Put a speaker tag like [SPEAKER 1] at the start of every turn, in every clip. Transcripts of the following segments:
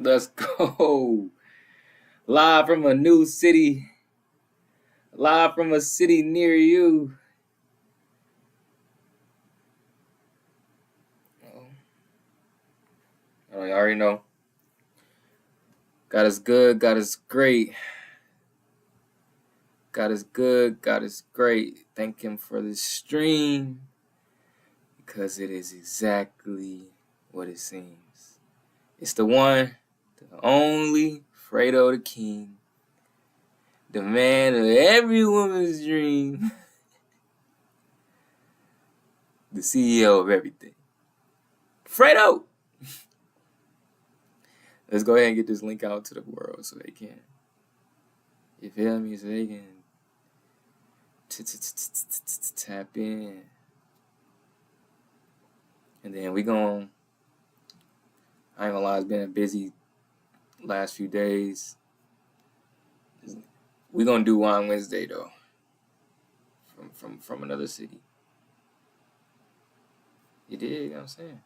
[SPEAKER 1] Let's go. Live from a new city. Live from a city near you. Oh, you already know. God is good. God is great. God is good. God is great. Thank Him for this stream because it is exactly what it seems. It's the one, the only Fredo the King, the man of every woman's dream, the CEO of everything. Fredo! Let's go ahead and get this link out to the world so they can, you feel me? So they can tap in. And then we gon', I ain't gonna lie, it's been a busy last few days. We gonna do Wine Wednesday though, from another city. You dig? You know what I'm saying?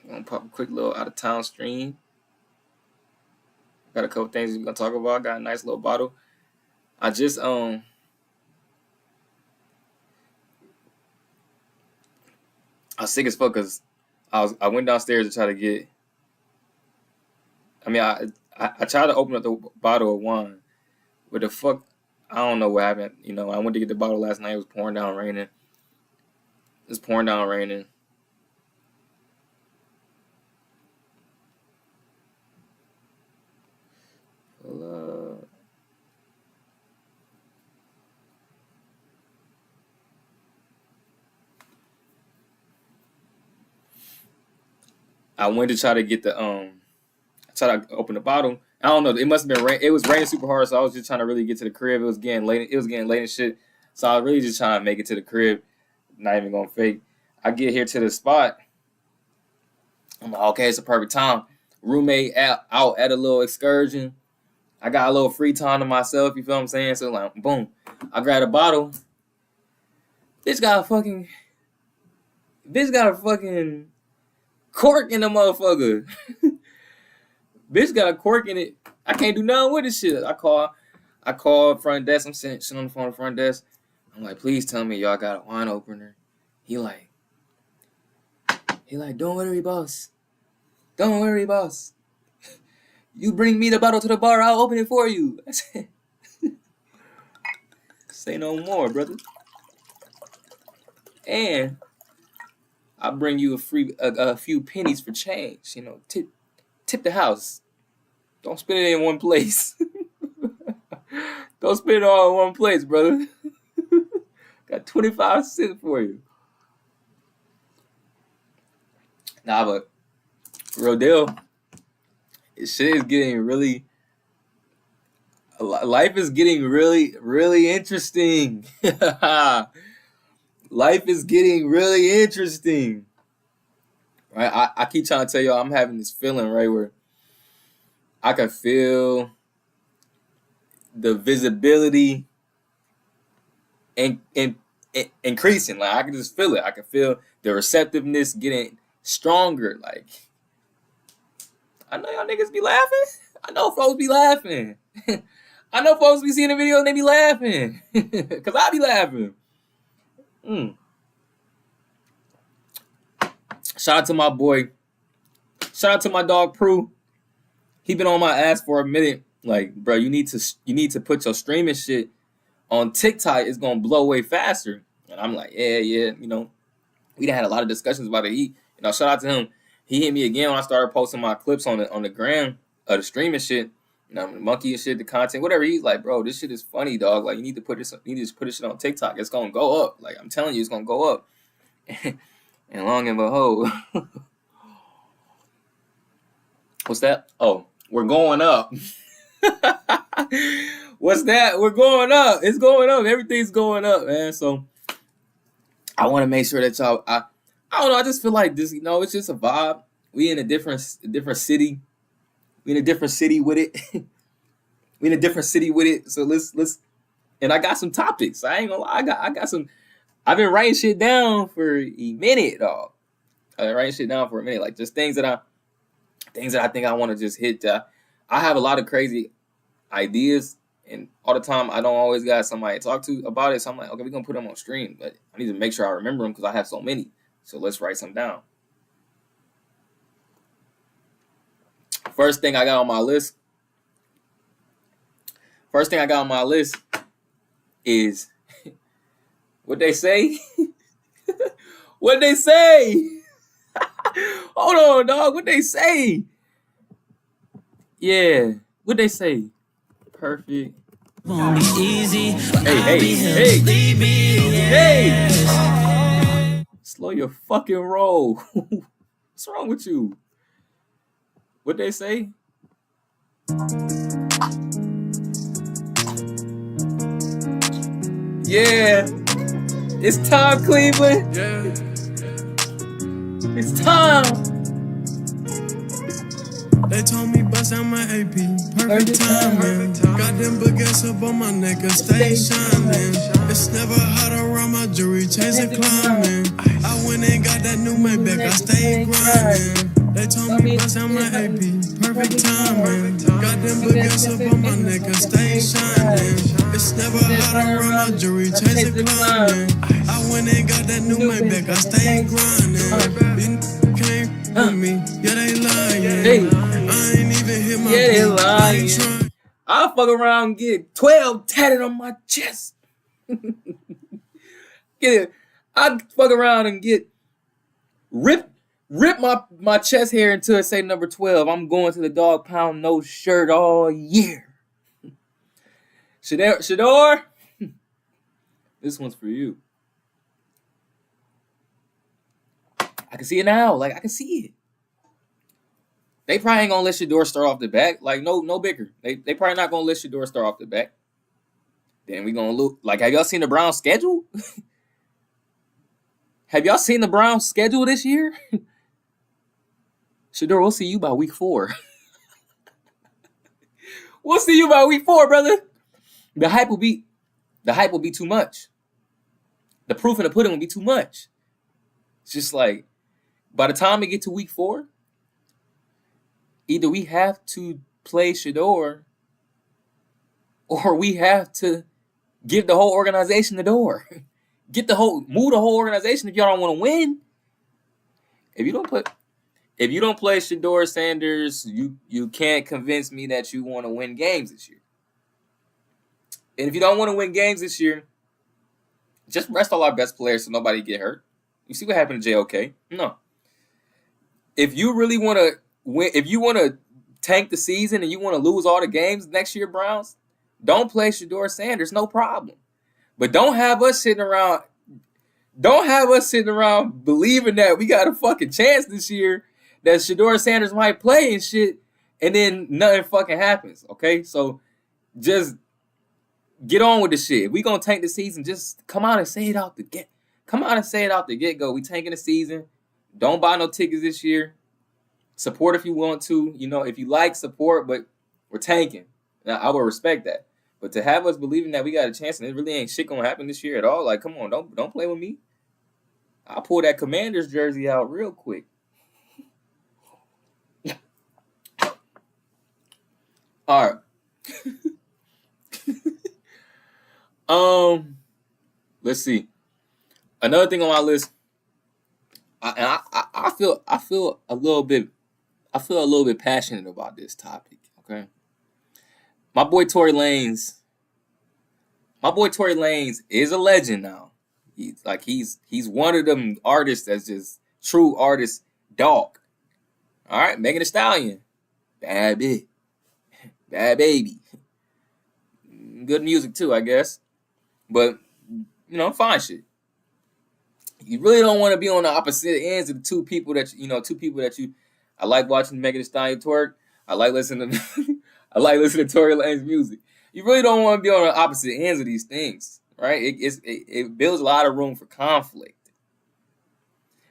[SPEAKER 1] I'm gonna pop a quick little out of town stream. Got a couple things we're gonna talk about. Got a nice little bottle. I just I was sick as fuck because I went downstairs to try to get. I mean, I tried to open up the bottle of wine, but the fuck, I don't know what happened. You know, I went to get the bottle last night. It was pouring down raining. It's pouring down raining. I went to try to get the try to open the bottle. I don't know. It must have been rain. It was raining super hard, so I was just trying to really get to the crib. It was getting late. It was getting late and shit. So I was really just trying to make it to the crib. Not even gonna fake. I get here to the spot. I'm like, okay, it's a perfect time. Roommate out at a little excursion. I got a little free time to myself. You feel what I'm saying? So like, boom, I grab a bottle. Bitch got a fucking cork in the motherfucker. Bitch got a cork in it. I can't do nothing with this shit. I call front desk. I'm sitting on the phone at front desk. I'm like, please tell me y'all got a wine opener. He like, don't worry, boss. Don't worry, boss. You bring me the bottle to the bar, I'll open it for you. I said, say no more, brother. And I'll bring you a few pennies for change. You know, tip the house. Don't spend it in one place. Don't spend it all in one place, brother. Got 25 cents for you. Nah, but real deal. Shit is getting really. Life is getting really, really interesting. Life is getting really interesting. Right? I keep trying to tell y'all I'm having this feeling, right, where I can feel the visibility increasing. Like I can just feel it. I can feel the receptiveness getting stronger. Like I know y'all niggas be laughing. I know folks be laughing. I know folks be seeing the video and they be laughing. Cause I be laughing. Shout out to my boy. Shout out to my dog Prue. He been on my ass for a minute. Like, bro, you need to put your streaming shit on TikTok. It's gonna blow way faster. And I'm like, yeah. You know, we done had a lot of discussions about it. Shout out to him. He hit me again when I started posting my clips on the gram of the streaming shit. You know, the monkey and shit, the content, whatever. He's like, bro, this shit is funny, dog. Like, you need to put this shit on TikTok. It's gonna go up. Like, I'm telling you, it's gonna go up. And long and behold, what's that? Oh, we're going up. What's that? We're going up. It's going up. Everything's going up, man. So I want to make sure that y'all. I don't know. I just feel like this. You know, it's just a vibe. We in a different city. We in a different city with it. We in a different city with it. So let's. And I got some topics. I ain't gonna lie. I got some. I've been writing shit down for a minute, dog. write shit down for a minute. Like just things that I think I want to just hit. I have a lot of crazy ideas, and all the time I don't always got somebody to talk to about it. So I'm like, okay, we're gonna put them on stream, but I need to make sure I remember them because I have so many. So let's write some down. First thing I got on my list. First thing I got on my list is what they say. What they say? Hold on, dog. What they say? Yeah. What they say? Perfect.
[SPEAKER 2] Won't be easy.
[SPEAKER 1] Hey. Slow your fucking roll. What's wrong with you? What they say? Yeah. It's time, Cleveland.
[SPEAKER 2] Yeah.
[SPEAKER 1] It's time.
[SPEAKER 2] They told me bust out my AP, perfect timing. Got them baguettes up on my neck, I stay shining. It's never hot around my jewelry, chasing climbing. I went and got that new Maybach, I stay grinding. They told me bust out my AP, perfect timing. Got them baguettes up on my neck, I stay shining. It's never hot around my jewelry, chasing climbing. I went and got that new Maybach, I stay grinding. Came with me, yeah they lying.
[SPEAKER 1] Hey.
[SPEAKER 2] I ain't even hit my
[SPEAKER 1] Yeah, they
[SPEAKER 2] beat.
[SPEAKER 1] lying. I'll fuck around and get 12 tatted on my chest. Get it. I'll fuck around and get rip my chest hair until it say number 12. I'm going to the dog pound, no shirt all year. Shador, this one's for you. I can see it now. Like I can see it. They probably ain't gonna let Shador start off the back. Like no bicker. They probably not gonna let Shador start off the back. Then we gonna look like. Have y'all seen the Browns schedule? Have y'all seen the Browns schedule this year? Shador, we'll see you by week 4. We'll see you by week 4, brother. The hype will be too much. The proof in the pudding will be too much. It's just like by the time we get to week 4. Either we have to play Shador or we have to give the whole organization the door. Move the whole organization if y'all don't want to win. If you don't play Shador Sanders, you can't convince me that you want to win games this year. And if you don't want to win games this year, just rest all our best players so nobody get hurt. You see what happened to JOK? No. If you really want to if you want to tank the season and you want to lose all the games next year, Browns, don't play Shador Sanders, no problem. But don't have us sitting around believing that we got a fucking chance this year that Shador Sanders might play and shit, and then nothing fucking happens, okay? So just get on with the shit. If we gonna tank the season, just come out and say it out the get-go. We tanking the season. Don't buy no tickets this year. Support if you want to, if you like, support, but we're tanking. Now, I will respect that. But to have us believing that we got a chance and it really ain't shit gonna happen this year at all, like, come on, don't play with me. I'll pull that Commanders jersey out real quick. All right. Let's see. Another thing on my list, I feel a little bit passionate about this topic, okay? My boy Tory Lanez is a legend now. He's one of them artists that's just true artist dog. All right, Megan Thee Stallion, bad baby. Good music too, I guess. But fine shit. You really don't want to be on the opposite ends of the two people that you. I like watching Megan Thee Stallion twerk. I like listening to Tory Lanez music. You really don't want to be on the opposite ends of these things, right? It builds a lot of room for conflict.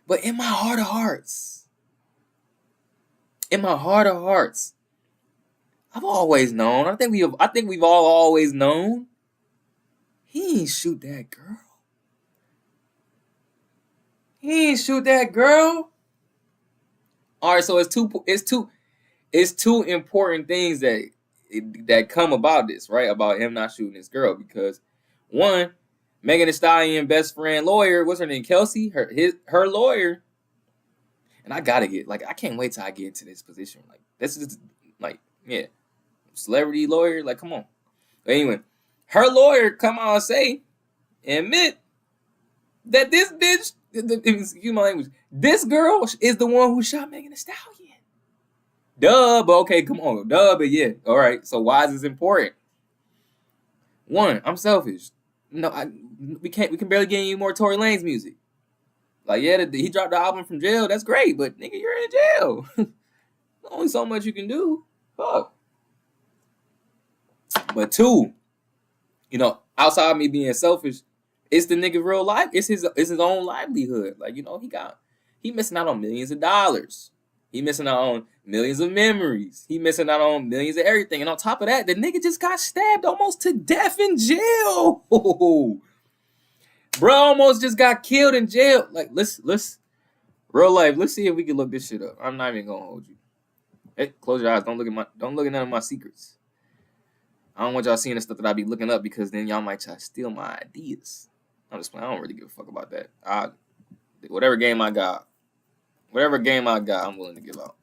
[SPEAKER 1] But in my heart of hearts, I've always known. I think we've all always known. He ain't shoot that girl. All right, so it's two important things that come about this, right? About him not shooting his girl, because one, Megan Thee Stallion best friend lawyer, what's her name, Kelsey, her lawyer, and I can't wait till I get into this position. Like, this is like, yeah, celebrity lawyer, like, come on. But anyway, her lawyer come out and say, admit that this bitch, excuse my language, this girl is the one who shot Megan Thee Stallion. Duh, but okay, come on. Duh, but yeah. All right, so why is this important? One, I'm selfish. No, we can barely get any more Tory Lanez music. Like, yeah, he dropped the album from jail. That's great, but nigga, you're in jail. Only so much you can do. Fuck. But two, outside of me being selfish, it's the nigga real life. It's his own livelihood. Like, he missing out on millions of dollars. He missing out on millions of memories. He missing out on millions of everything. And on top of that, the nigga just got stabbed almost to death in jail. Bro almost just got killed in jail. Like, let's real life. Let's see if we can look this shit up. I'm not even gonna hold you. Hey, close your eyes. Don't look at none of my secrets. I don't want y'all seeing the stuff that I be looking up, because then y'all might try to steal my ideas. I'm just playing. I don't really give a fuck about that. Whatever game I got, I'm willing to give out.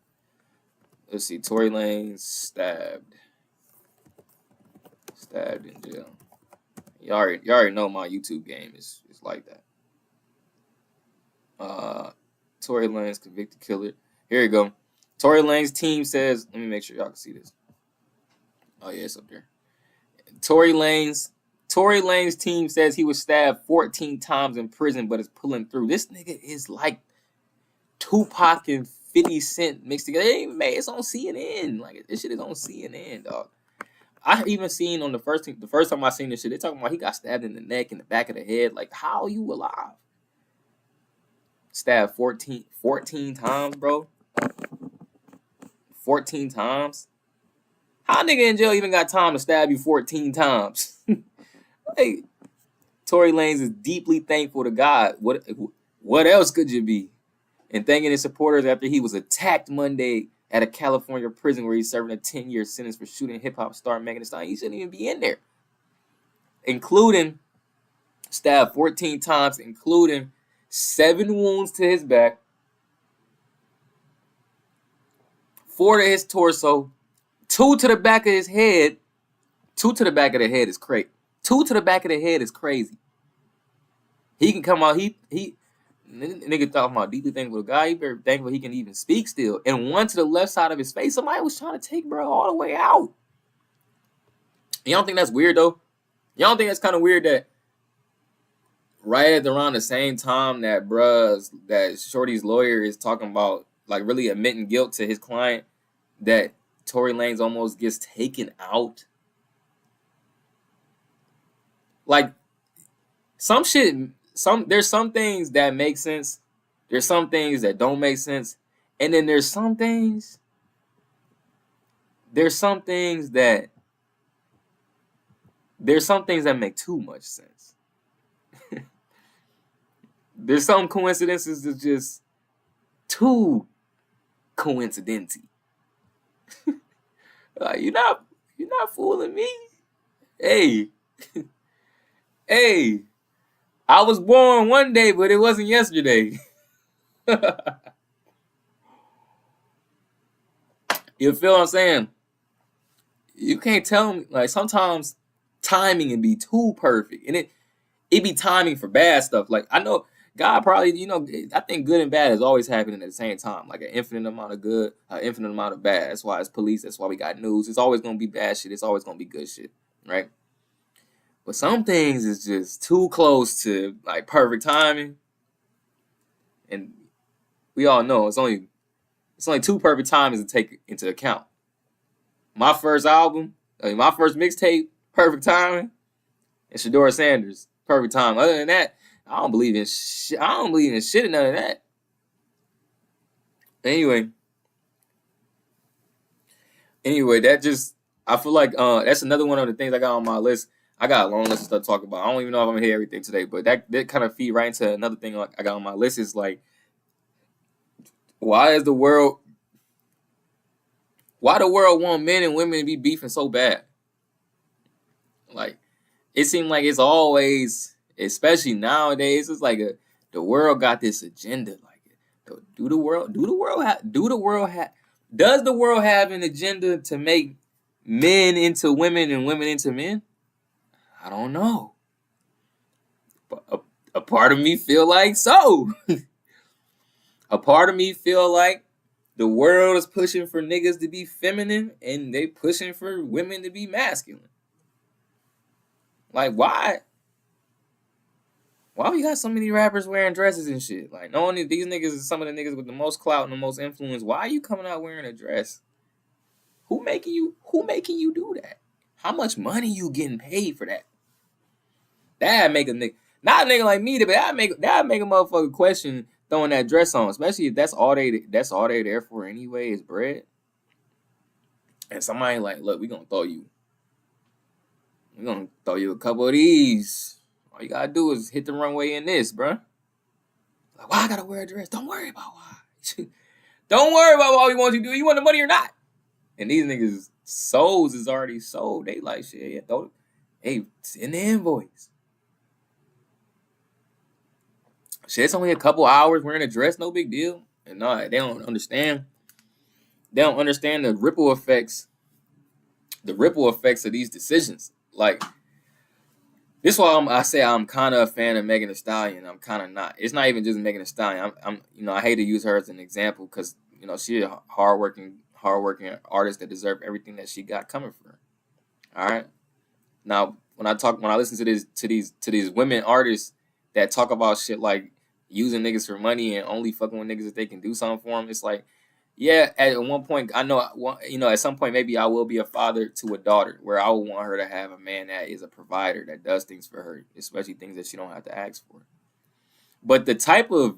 [SPEAKER 1] Let's see. Tory Lanez stabbed in jail. You already know my YouTube game is like that. Tory Lanez convicted killer. Here you go. Tory Lanez team says, let me make sure y'all can see this. Oh yeah, it's up there. Tory Lanez team says he was stabbed 14 times in prison, but is pulling through. This nigga is like Tupac and 50 Cent mixed together. It's on CNN. Like, this shit is on CNN, dog. I even seen on the first time I seen this shit, they talking about he got stabbed in the neck and the back of the head. Like, how are you alive? Stabbed 14 times, bro. 14 times? How a nigga in jail even got time to stab you 14 times? Hey, Tory Lanez is deeply thankful to God. What else could you be? And thanking his supporters after he was attacked Monday at a California prison where he's serving a 10-year sentence for shooting hip-hop star Megan Thee Stallion. He shouldn't even be in there. Including stabbed 14 times, including 7 wounds to his back, 4 to his torso, 2 to the back of his head. 2 to the back of the head is crazy. 2 to the back of the head is crazy. He can come out, nigga talking about deeply thankful to God. He very thankful he can even speak still. And 1 to the left side of his face. Somebody was trying to take bro all the way out. You don't think that's weird, though? You don't think that's kind of weird that right at around the same time that Shorty's lawyer is talking about, like, really admitting guilt to his client, that Tory Lanez almost gets taken out? Like, there's some things that make sense. There's some things that don't make sense. And then there's some things that make too much sense. There's some coincidences that's just too coincidental. Like, you're not fooling me. Hey. Hey. I was born one day, but it wasn't yesterday. You feel what I'm saying? You can't tell me, like, sometimes timing can be too perfect. And it be timing for bad stuff. Like, I know God probably, I think good and bad is always happening at the same time. Like, an infinite amount of good, an infinite amount of bad. That's why it's police. That's why we got news. It's always going to be bad shit. It's always going to be good shit, right? But some things is just too close to, like, perfect timing. And we all know it's only 2 perfect timings to take into account. My first album, my first mixtape, perfect timing. And Shadora Sanders, perfect time. Other than that, I don't believe in shit. I don't believe in shit and none of that. Anyway, I feel like that's another one of the things I got on my list. I got a long list of stuff to talk about. I don't even know if I'm gonna hear everything today, but that kind of feed right into another thing I got on my list is, like, why is the world Why the world want men and women to be beefing so bad? Like, it seems like it's always, especially nowadays, it's like the world got this agenda. Like, does the world have an agenda to make men into women and women into men? I don't know. But a part of me feel like so. A part of me feel like the world is pushing for niggas to be feminine and they pushing for women to be masculine. Like, why? Why we got so many rappers wearing dresses and shit? Like, knowing that these niggas is some of the niggas with the most clout and the most influence. Why are you coming out wearing a dress? Who making you do that? How much money you getting paid for that? That make a nigga, not a nigga like me, but that make a motherfucker question throwing that dress on, especially if that's all they there for anyway is bread. And somebody like, look, we're gonna throw you a couple of these. All you gotta do is hit the runway in this, bruh. Like, why I gotta wear a dress? Don't worry about why. Don't worry about what we want you to do. You want the money or not? And these niggas' souls is already sold. They like, shit, yeah, throw it. Hey, send the invoice. Shit, it's only a couple hours wearing a dress, no big deal. And no, they don't understand. They don't understand the ripple effects of these decisions. Like, this is why I say I'm kind of a fan of Megan Thee Stallion. I'm kind of not. It's not even just Megan Thee Stallion. I'm I hate to use her as an example because she's a hardworking artist that deserves everything that she got coming for her. All right. Now, when I listen to these women artists that talk about shit like using niggas for money and only fucking with niggas if they can do something for them, it's like, yeah, at one point, I know, at some point, maybe I will be a father to a daughter where I will want her to have a man that is a provider, that does things for her, especially things that she don't have to ask for. But the type of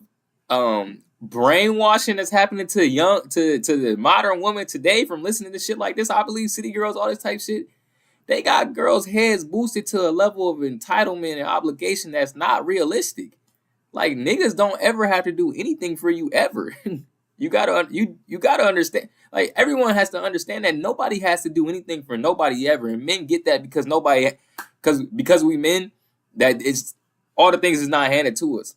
[SPEAKER 1] brainwashing that's happening to the modern woman today from listening to shit like this, I believe City Girls, all this type shit, they got girls' heads boosted to a level of entitlement and obligation that's not realistic. Like, niggas don't ever have to do anything for you ever. You gotta understand. Like, everyone has to understand that nobody has to do anything for nobody ever, and men get that because we men, that it's all the things is not handed to us.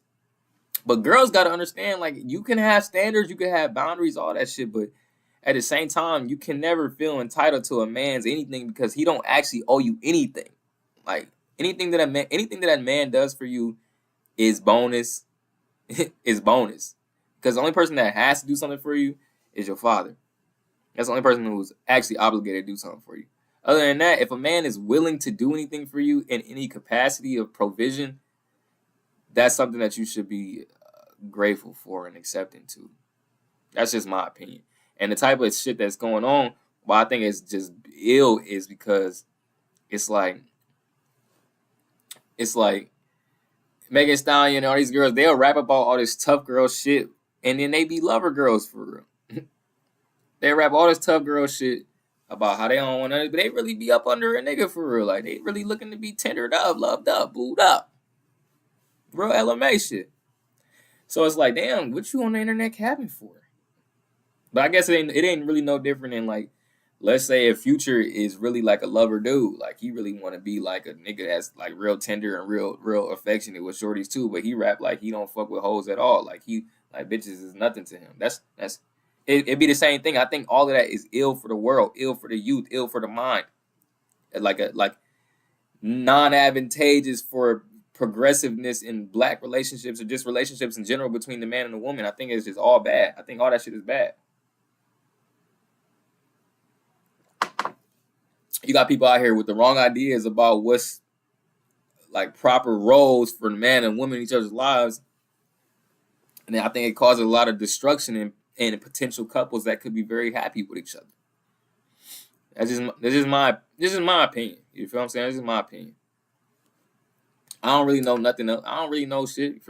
[SPEAKER 1] But girls gotta understand, like, you can have standards, you can have boundaries, all that shit, but at the same time, you can never feel entitled to a man's anything because he don't actually owe you anything. Like, anything that that man does for you is bonus. Is bonus. Because the only person that has to do something for you is your father. That's the only person who's actually obligated to do something for you. Other than that, if a man is willing to do anything for you in any capacity of provision, that's something that you should be grateful for and accepting to. That's just my opinion. And the type of shit that's going on, why I think it's just ill, is because it's like Megan Thee Stallion and all these girls, they'll rap about all this tough girl shit, and then they be lover girls for real. They rap all this tough girl shit about how they don't want nothing, but they really be up under a nigga for real. Like, they really looking to be tendered up, loved up, booed up. Real LMA shit. So it's like, damn, what you on the internet capping for? But I guess it ain't really no different than, like, let's say if Future is really like a lover dude, like he really want to be like a nigga that's like real tender and real affectionate with shorties too, but he rap like he don't fuck with hoes at all. Like, he like bitches is nothing to him. It'd be the same thing. I think all of that is ill for the world, ill for the youth, ill for the mind. Like non-advantageous for progressiveness in black relationships or just relationships in general between the man and the woman. I think it's just all bad. I think all that shit is bad. You got people out here with the wrong ideas about what's like proper roles for the man and woman in each other's lives. And then I think it causes a lot of destruction in potential couples that could be very happy with each other. This is my opinion. You feel what I'm saying? This is my opinion. I don't really know nothing else. I don't really know shit.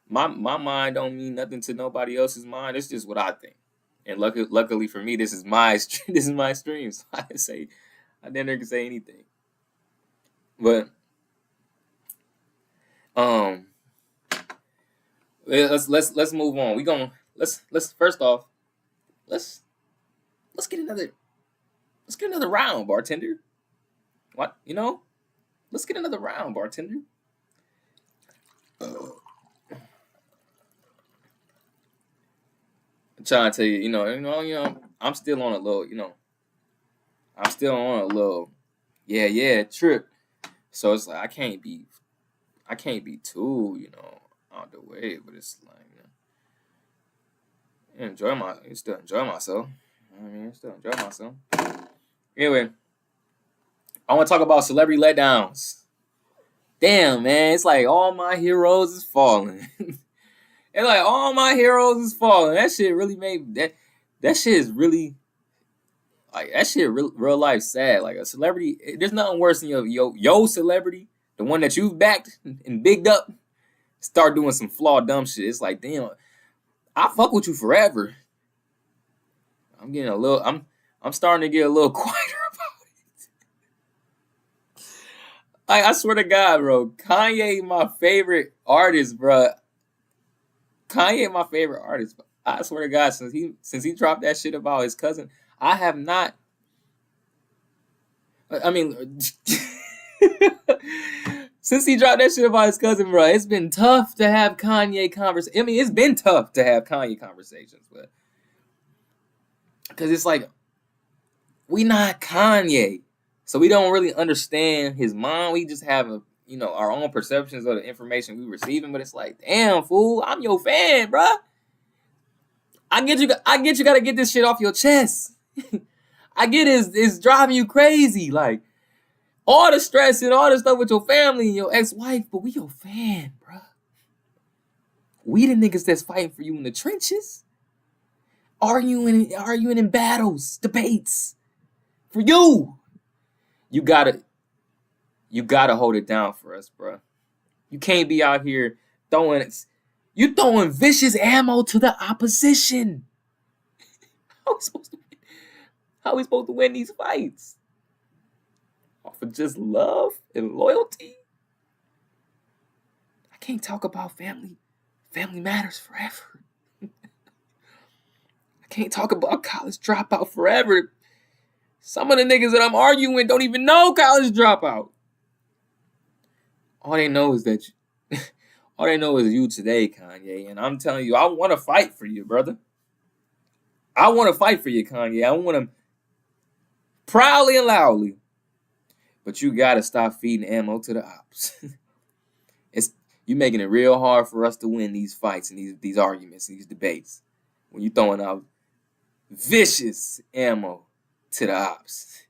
[SPEAKER 1] My mind don't mean nothing to nobody else's mind. It's just what I think. And luckily for me, this is my stream. So I never can say anything. But let's move on. Let's first off, let's let's get another round, bartender. What? Let's get another round, bartender. I'm trying to tell you, I'm still on a little, trip. So it's like I can't be too, out the way, but it's like, still enjoy myself. Still enjoy myself. Anyway, I want to talk about celebrity letdowns. Damn, man, it's like all my heroes is falling. It's like all my heroes is falling. That shit really made that shit is really like that shit real life sad. Like a celebrity, there's nothing worse than your celebrity, the one that you've backed and bigged up, start doing some flawed dumb shit. It's like, damn, I fuck with you forever. I'm starting to get a little quieter about it. I swear to God, bro, Kanye my favorite artist, bro. Kanye my favorite artist. I swear to God, since he dropped that shit about his cousin, I have not. I mean, since he dropped that shit about his cousin, bro, it's been tough to have Kanye conversations. I mean, it's been tough to have Kanye conversations, but because it's like we not Kanye, so we don't really understand his mind. We just have our own perceptions of the information we receiving. But it's like, damn, fool, I'm your fan, bro. I get you got to get this shit off your chest. I get it's driving you crazy, like all the stress and all the stuff with your family and your ex-wife, but we your fan, bro. We the niggas that's fighting for you in the trenches, arguing in battles, debates. For you, you gotta hold it down for us, bro. You can't be out here throwing vicious ammo to the opposition. How are we supposed to win these fights? Off of just love and loyalty? I can't talk about family. Family matters forever. I can't talk about college dropout forever. Some of the niggas that I'm arguing with don't even know college dropout. All they know is you today, Kanye. And I'm telling you, I want to fight for you, brother. I want to fight for you, Kanye. I want to proudly and loudly. But you got to stop feeding ammo to the ops. You making it real hard for us to win these fights and these arguments, these debates. When you throwing out vicious ammo to the ops.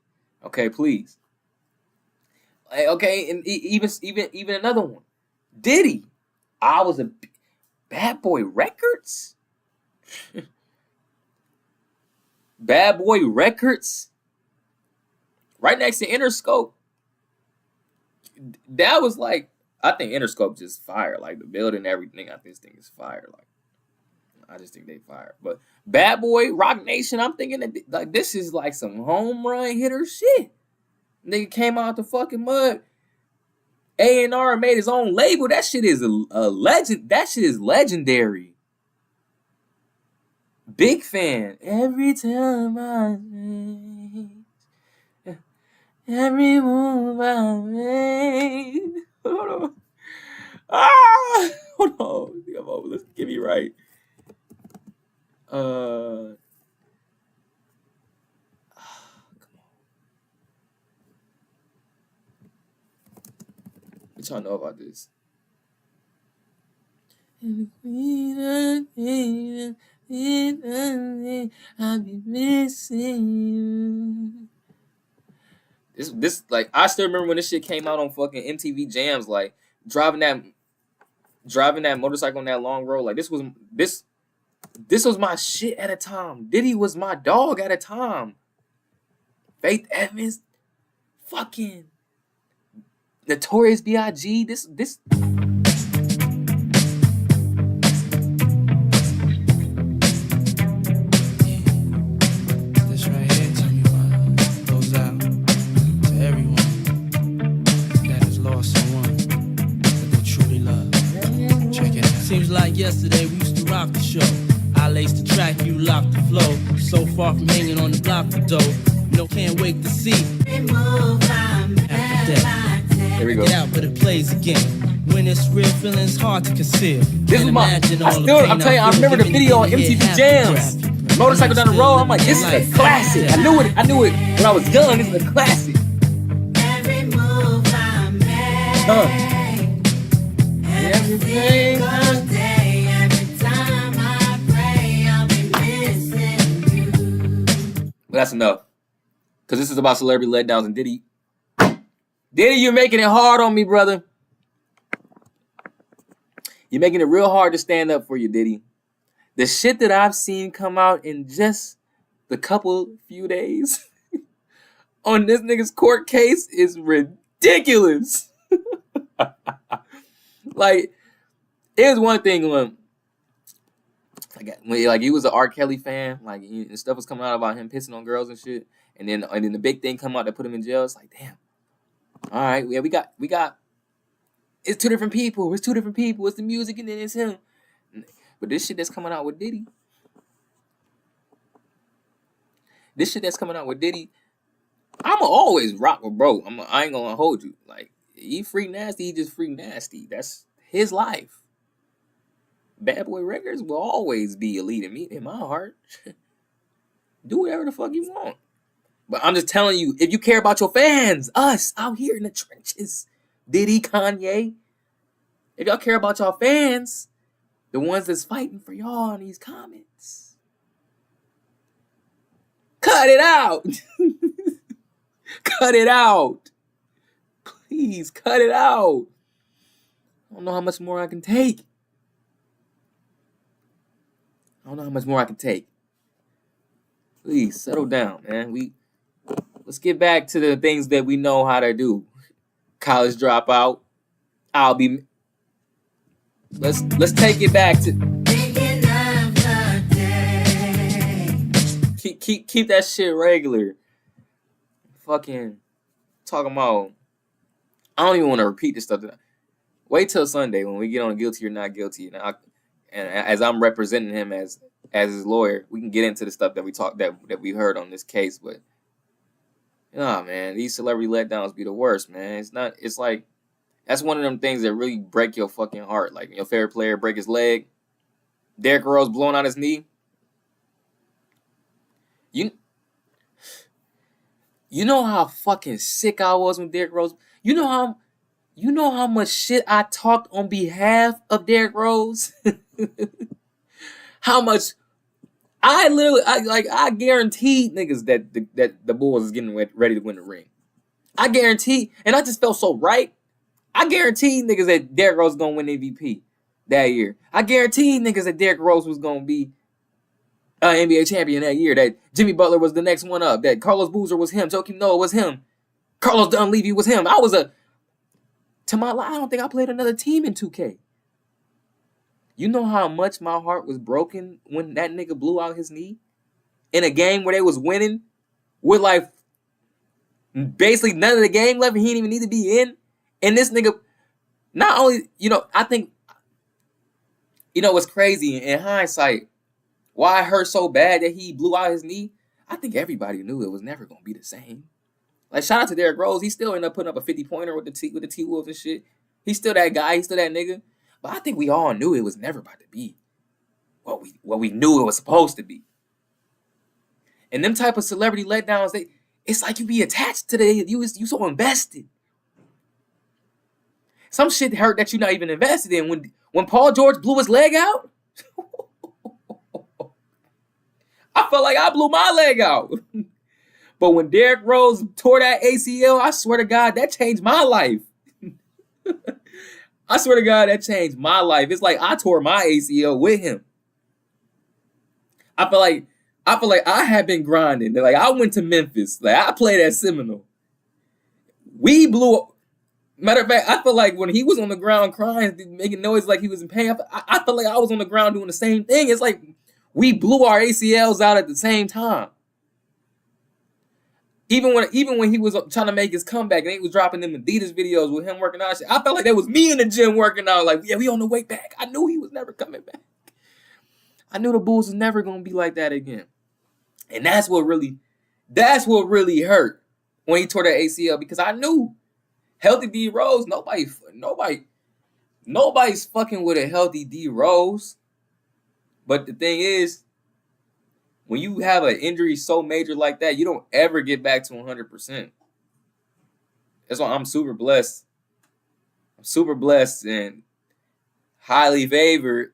[SPEAKER 1] Okay, please. Okay, and even another one. Diddy. I was a Bad Boy Records. Bad Boy Records. Right next to Interscope. That was like, I think Interscope just fire. Like the building and everything, I think this thing is fire. Like, I just think they fire. But Bad Boy, Rock Nation, I'm thinking that like this is like some home run hitter shit. Nigga came out the fucking mud. A&R made his own label. That shit is a legend. That shit is legendary. Big fan. Every time I change, every move I make. Hold on. Hold on. Come on. Let's get me right. Come on. What y'all know about this? I'll be missing you. This like I still remember when this shit came out on fucking MTV Jams, like driving that motorcycle on that long road. Like this was my shit at a time. Diddy was my dog at a time. Faith Evans, fucking Notorious B.I.G. This.
[SPEAKER 2] This right here, tell me what goes out to everyone that has lost someone that they truly love. Check it out. Seems like yesterday we used to rock the show.
[SPEAKER 3] I lace the track, you lock the flow. So far from hanging on the block for dough. No, can't wait to see. After that,
[SPEAKER 1] Here we go.
[SPEAKER 3] get out, but it plays again. When it's real, feeling's hard to conceal.
[SPEAKER 1] This is my. I'm telling you, I remember the video on MTV Jams. Motorcycle down the road. I'm like, this is a classic. I knew it when I was young. This is a classic.
[SPEAKER 4] Every move I make,
[SPEAKER 1] Everything.
[SPEAKER 4] all day, every time I pray, I'll be missing you.
[SPEAKER 1] But that's enough. Because this is about celebrity letdowns and Diddy. Diddy, you're making it hard on me, brother. You're making it real hard to stand up for you, Diddy. The shit that I've seen come out in just the few days on this nigga's court case is ridiculous. Like, it was one thing when he was an R. Kelly fan, like, and stuff was coming out about him pissing on girls and shit, and then the big thing come out that put him in jail. It's like, damn. All right, yeah, we got. It's two different people. It's two different people. It's the music and then it's him. But this shit that's coming out with Diddy. I'ma always rock with bro. I ain't gonna hold you. Like, he free nasty, he just free nasty. That's his life. Bad Boy Records will always be elite in my heart. Do whatever the fuck you want. But I'm just telling you, if you care about your fans, us out here in the trenches, Diddy, Kanye, if y'all care about y'all fans, the ones that's fighting for y'all in these comments, cut it out. Cut it out. Please, cut it out. I don't know how much more I can take. Please, settle down, man. Let's get back to the things that we know how to do. College dropout. Let's take it back to
[SPEAKER 4] Thinking of the day.
[SPEAKER 1] keep that shit regular. Fucking talking about. I don't even want to repeat this stuff. Wait till Sunday when we get on guilty or not guilty, and as I'm representing him as his lawyer, we can get into the stuff that we heard on this case. But nah, man, these celebrity letdowns be the worst, man. It's like that's one of them things that really break your fucking heart. Like, your favorite player break his leg, Derrick Rose blowing out his knee. You know how fucking sick I was when Derrick Rose. You know how much shit I talked on behalf of Derrick Rose. How much I guaranteed niggas that the Bulls is getting ready to win the ring. I guarantee, and I just felt so right. I guaranteed niggas that Derrick Rose was gonna win MVP that year. I guaranteed niggas that Derrick Rose was gonna be NBA champion that year. That Jimmy Butler was the next one up. That Carlos Boozer was him. Joakim Noah was him. Carlos Dunleavy was him. I don't think I played another team in 2K. You know how much my heart was broken when that nigga blew out his knee in a game where they was winning with like basically none of the game left and he didn't even need to be in. And this nigga, not only, I think, what's crazy in hindsight, why it hurt so bad that he blew out his knee, I think everybody knew it was never going to be the same. Like, shout out to Derrick Rose. He still ended up putting up a 50-pointer with the T-Wolves and shit. He's still that guy. He's still that nigga. But I think we all knew it was never about to be what we knew it was supposed to be. And them type of celebrity letdowns, it's like you be attached to you so invested. Some shit hurt that you're not even invested in. When Paul George blew his leg out, I felt like I blew my leg out. But when Derrick Rose tore that ACL, I swear to God, that changed my life. I swear to God, that changed my life. It's like I tore my ACL with him. I feel like I had been grinding. Like, I went to Memphis. Like, I played at Seminole. We blew up. Matter of fact, I feel like when he was on the ground crying, making noise like he was in pain, I felt like I was on the ground doing the same thing. It's like we blew our ACLs out at the same time. Even when he was trying to make his comeback and he was dropping them Adidas videos with him working out, I felt like that was me in the gym working out. Like, yeah, we on the way back. I knew he was never coming back. I knew the Bulls was never gonna be like that again. And that's what really hurt when he tore the ACL, because I knew healthy D Rose, nobody's fucking with a healthy D Rose. But the thing is, when you have an injury so major like that, you don't ever get back to 100%. That's why I'm super blessed. I'm super blessed and highly favored.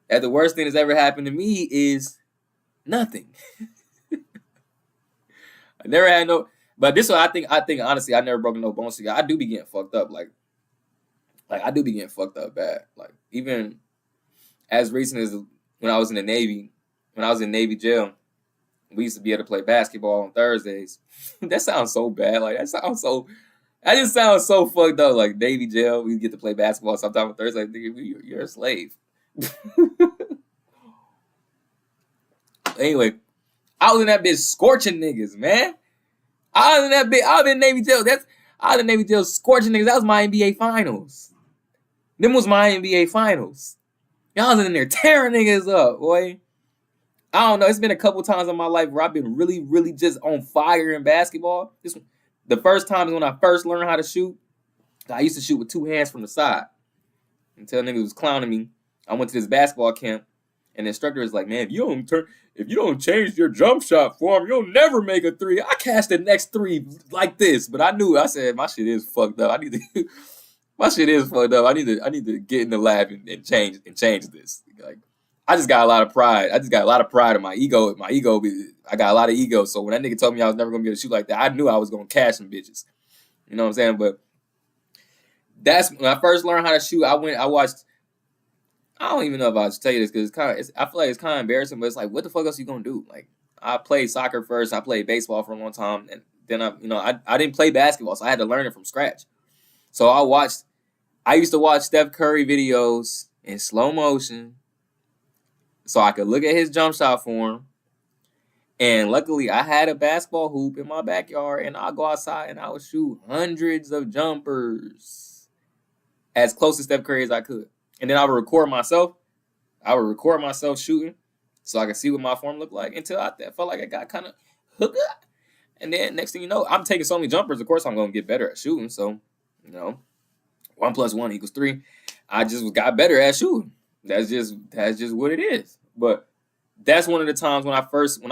[SPEAKER 1] And the worst thing that's ever happened to me is nothing. I never had no, but this one I think honestly I never broken no bones. I do be getting fucked up, like I do be getting fucked up bad. Like even as recent as when I was in the Navy, when I was in Navy jail, we used to be able to play basketball on Thursdays. That sounds so bad. Like that just sounds so fucked up. Like Navy jail, we get to play basketball sometime on Thursday. Nigga, you're a slave. Anyway, I was in that bitch scorching niggas, man. I was in Navy jail. I was in Navy jail scorching niggas. That was my NBA finals. Them was my NBA finals. Y'all was in there tearing niggas up, boy. I don't know. It's been a couple times in my life where I've been really, really just on fire in basketball. The first time is when I first learned how to shoot. I used to shoot with two hands from the side. Until niggas was clowning me. I went to this basketball camp, and the instructor was like, "Man, if you don't change your jump shot form, you'll never make a three." I cast the next three like this, but I said my shit is fucked up. My shit is fucked up. I need to get in the lab and change this. Like I just got a lot of pride. I just got a lot of pride in my ego. I got a lot of ego. So when that nigga told me I was never gonna be able to shoot like that, I knew I was gonna cash some bitches. You know what I'm saying? But that's when I first learned how to shoot. I watched. I don't even know if I should tell you this because I feel like it's kind of embarrassing, but it's like, what the fuck else you gonna do? Like, I played soccer first. I played baseball for a long time, and then I didn't play basketball, so I had to learn it from scratch. So I used to watch Steph Curry videos in slow motion, so I could look at his jump shot form. And luckily, I had a basketball hoop in my backyard, and I'd go outside and I would shoot hundreds of jumpers as close to Steph Curry as I could. And then I would record myself. Shooting so I could see what my form looked like until I felt like I got kind of hooked up. And then next thing you know, I'm taking so many jumpers. Of course, I'm going to get better at shooting. So, 1 + 1 = 3. I just got better at shooting. That's just what it is. But that's one of the times when I first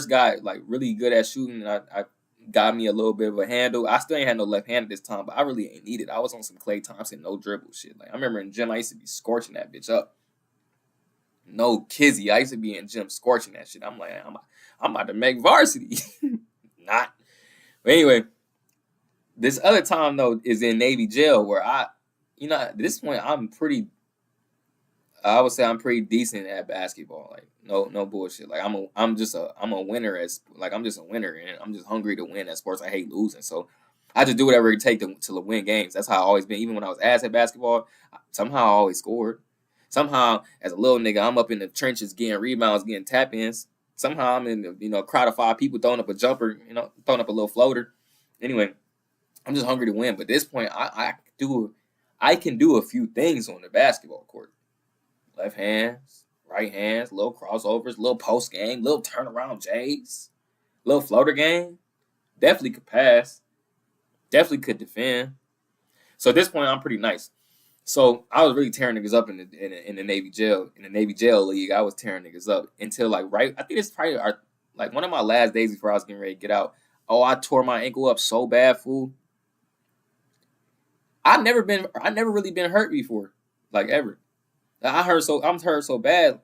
[SPEAKER 1] got like really good at shooting, and I got me a little bit of a handle. I still ain't had no left hand at this time, but I really ain't need it. I was on some Klay Thompson, no dribble shit. Like I remember in gym, I used to be scorching that bitch up. No kizzy. I used to be in gym scorching that shit. I'm like, I'm about to make varsity. Not. But anyway, this other time though is in Navy jail where at this point I would say I'm pretty decent at basketball. Like no bullshit. Like I'm a winner I'm just a winner, and I'm just hungry to win at sports. I hate losing, so I just do whatever it takes to win games. That's how I always been. Even when I was ass at basketball, somehow I always scored. Somehow, as a little nigga, I'm up in the trenches getting rebounds, getting tap ins. Somehow I'm in the crowd of 5 people throwing up a jumper, throwing up a little floater. Anyway, I'm just hungry to win. But at this point, I can do a few things on the basketball court. Left hands, right hands, little crossovers, little post game, little turnaround J's, little floater game. Definitely could pass. Definitely could defend. So at this point, I'm pretty nice. So I was really tearing niggas up in the Navy jail. In the Navy jail league, I was tearing niggas up until I think it's probably one of my last days before I was getting ready to get out. Oh, I tore my ankle up so bad, fool. I never really been hurt before, like ever. I'm hurt so bad.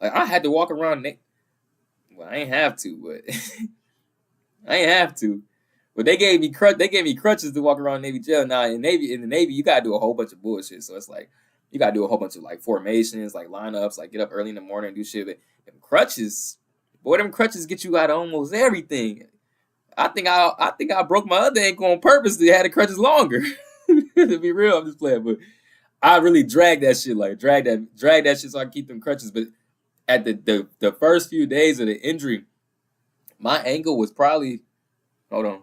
[SPEAKER 1] Like I had to walk around. Well, I ain't have to, but they gave me crutches to walk around Navy jail. Now in the Navy, you gotta do a whole bunch of bullshit. So it's like you gotta do a whole bunch of like formations, like lineups, like get up early in the morning and do shit. But them crutches get you out of almost everything. I think I broke my other ankle on purpose to have the crutches longer. To be real, I'm just playing, but I really dragged that shit, like drag that shit so I can keep them crutches. But at the first few days of the injury, my ankle was probably, hold on.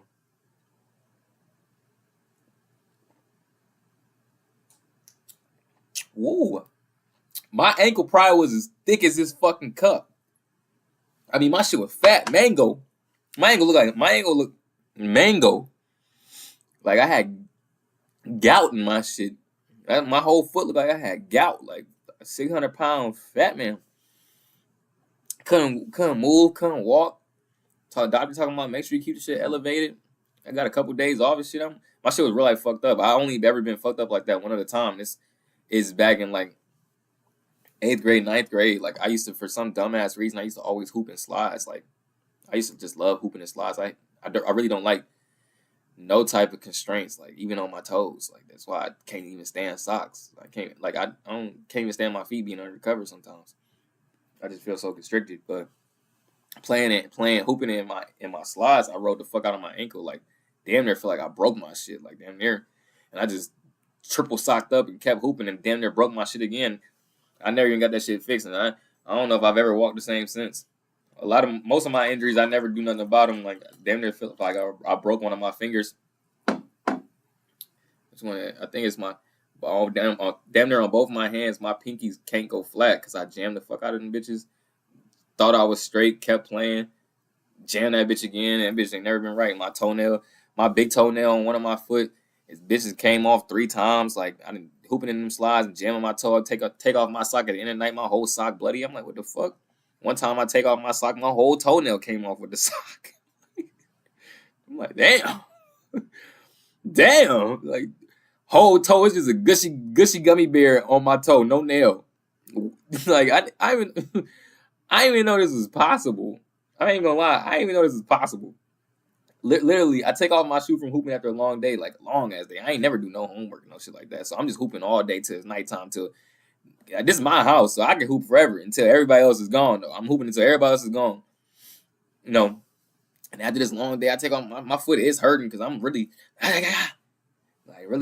[SPEAKER 1] Woo. My ankle probably was as thick as this fucking cup. I mean, my shit was fat. Mango. My ankle looked mango. Like I had gout in my shit. My whole foot looked like I had gout. Like a 600-pound fat man. Couldn't move, couldn't walk. Doctor talking about make sure you keep the shit elevated. I got a couple days off and shit. My shit was really fucked up. I only ever been fucked up like that one other time. This is back in like 8th grade, 9th grade. Like I used to, for some dumbass reason, I used to always hoop and slides. Like I used to just love hooping and slides. I really don't like no type of constraints, like even on my toes. Like that's why I can't even stand socks. I can't even stand my feet being undercover sometimes. I just feel so constricted. But hooping in my slides, I rode the fuck out of my ankle. Like damn near feel like I broke my shit. Like damn near, and I just triple socked up and kept hooping and damn near broke my shit again. I never even got that shit fixed, and I don't know if I've ever walked the same since. Most of my injuries, I never do nothing about them. Like damn near feel like I broke one of my fingers. Which one? I think it's my damn near on both my hands. My pinkies can't go flat because I jammed the fuck out of them bitches. Thought I was straight, kept playing, jammed that bitch again, and that bitch ain't never been right. My big toenail on one of my foot, his bitches came off 3 times. Like I done hooping in them slides and jamming my toe. Take off my sock at the end of the night. My whole sock bloody. I'm like, what the fuck? One time I take off my sock, my whole toenail came off with the sock. I'm like, damn. Damn. Like, whole toe is just a gushy gummy bear on my toe, no nail. Like, I didn't even know this was possible. I ain't gonna lie, I didn't even know this was possible. Literally, I take off my shoe from hooping after a long day, like a long ass day. I ain't never do no homework, no shit like that. So I'm just hooping all day till it's nighttime. This is my house, so I can hoop forever until everybody else is gone. Though I'm hooping until everybody else is gone. You know. And after this long day, I take off my foot is hurting because I'm really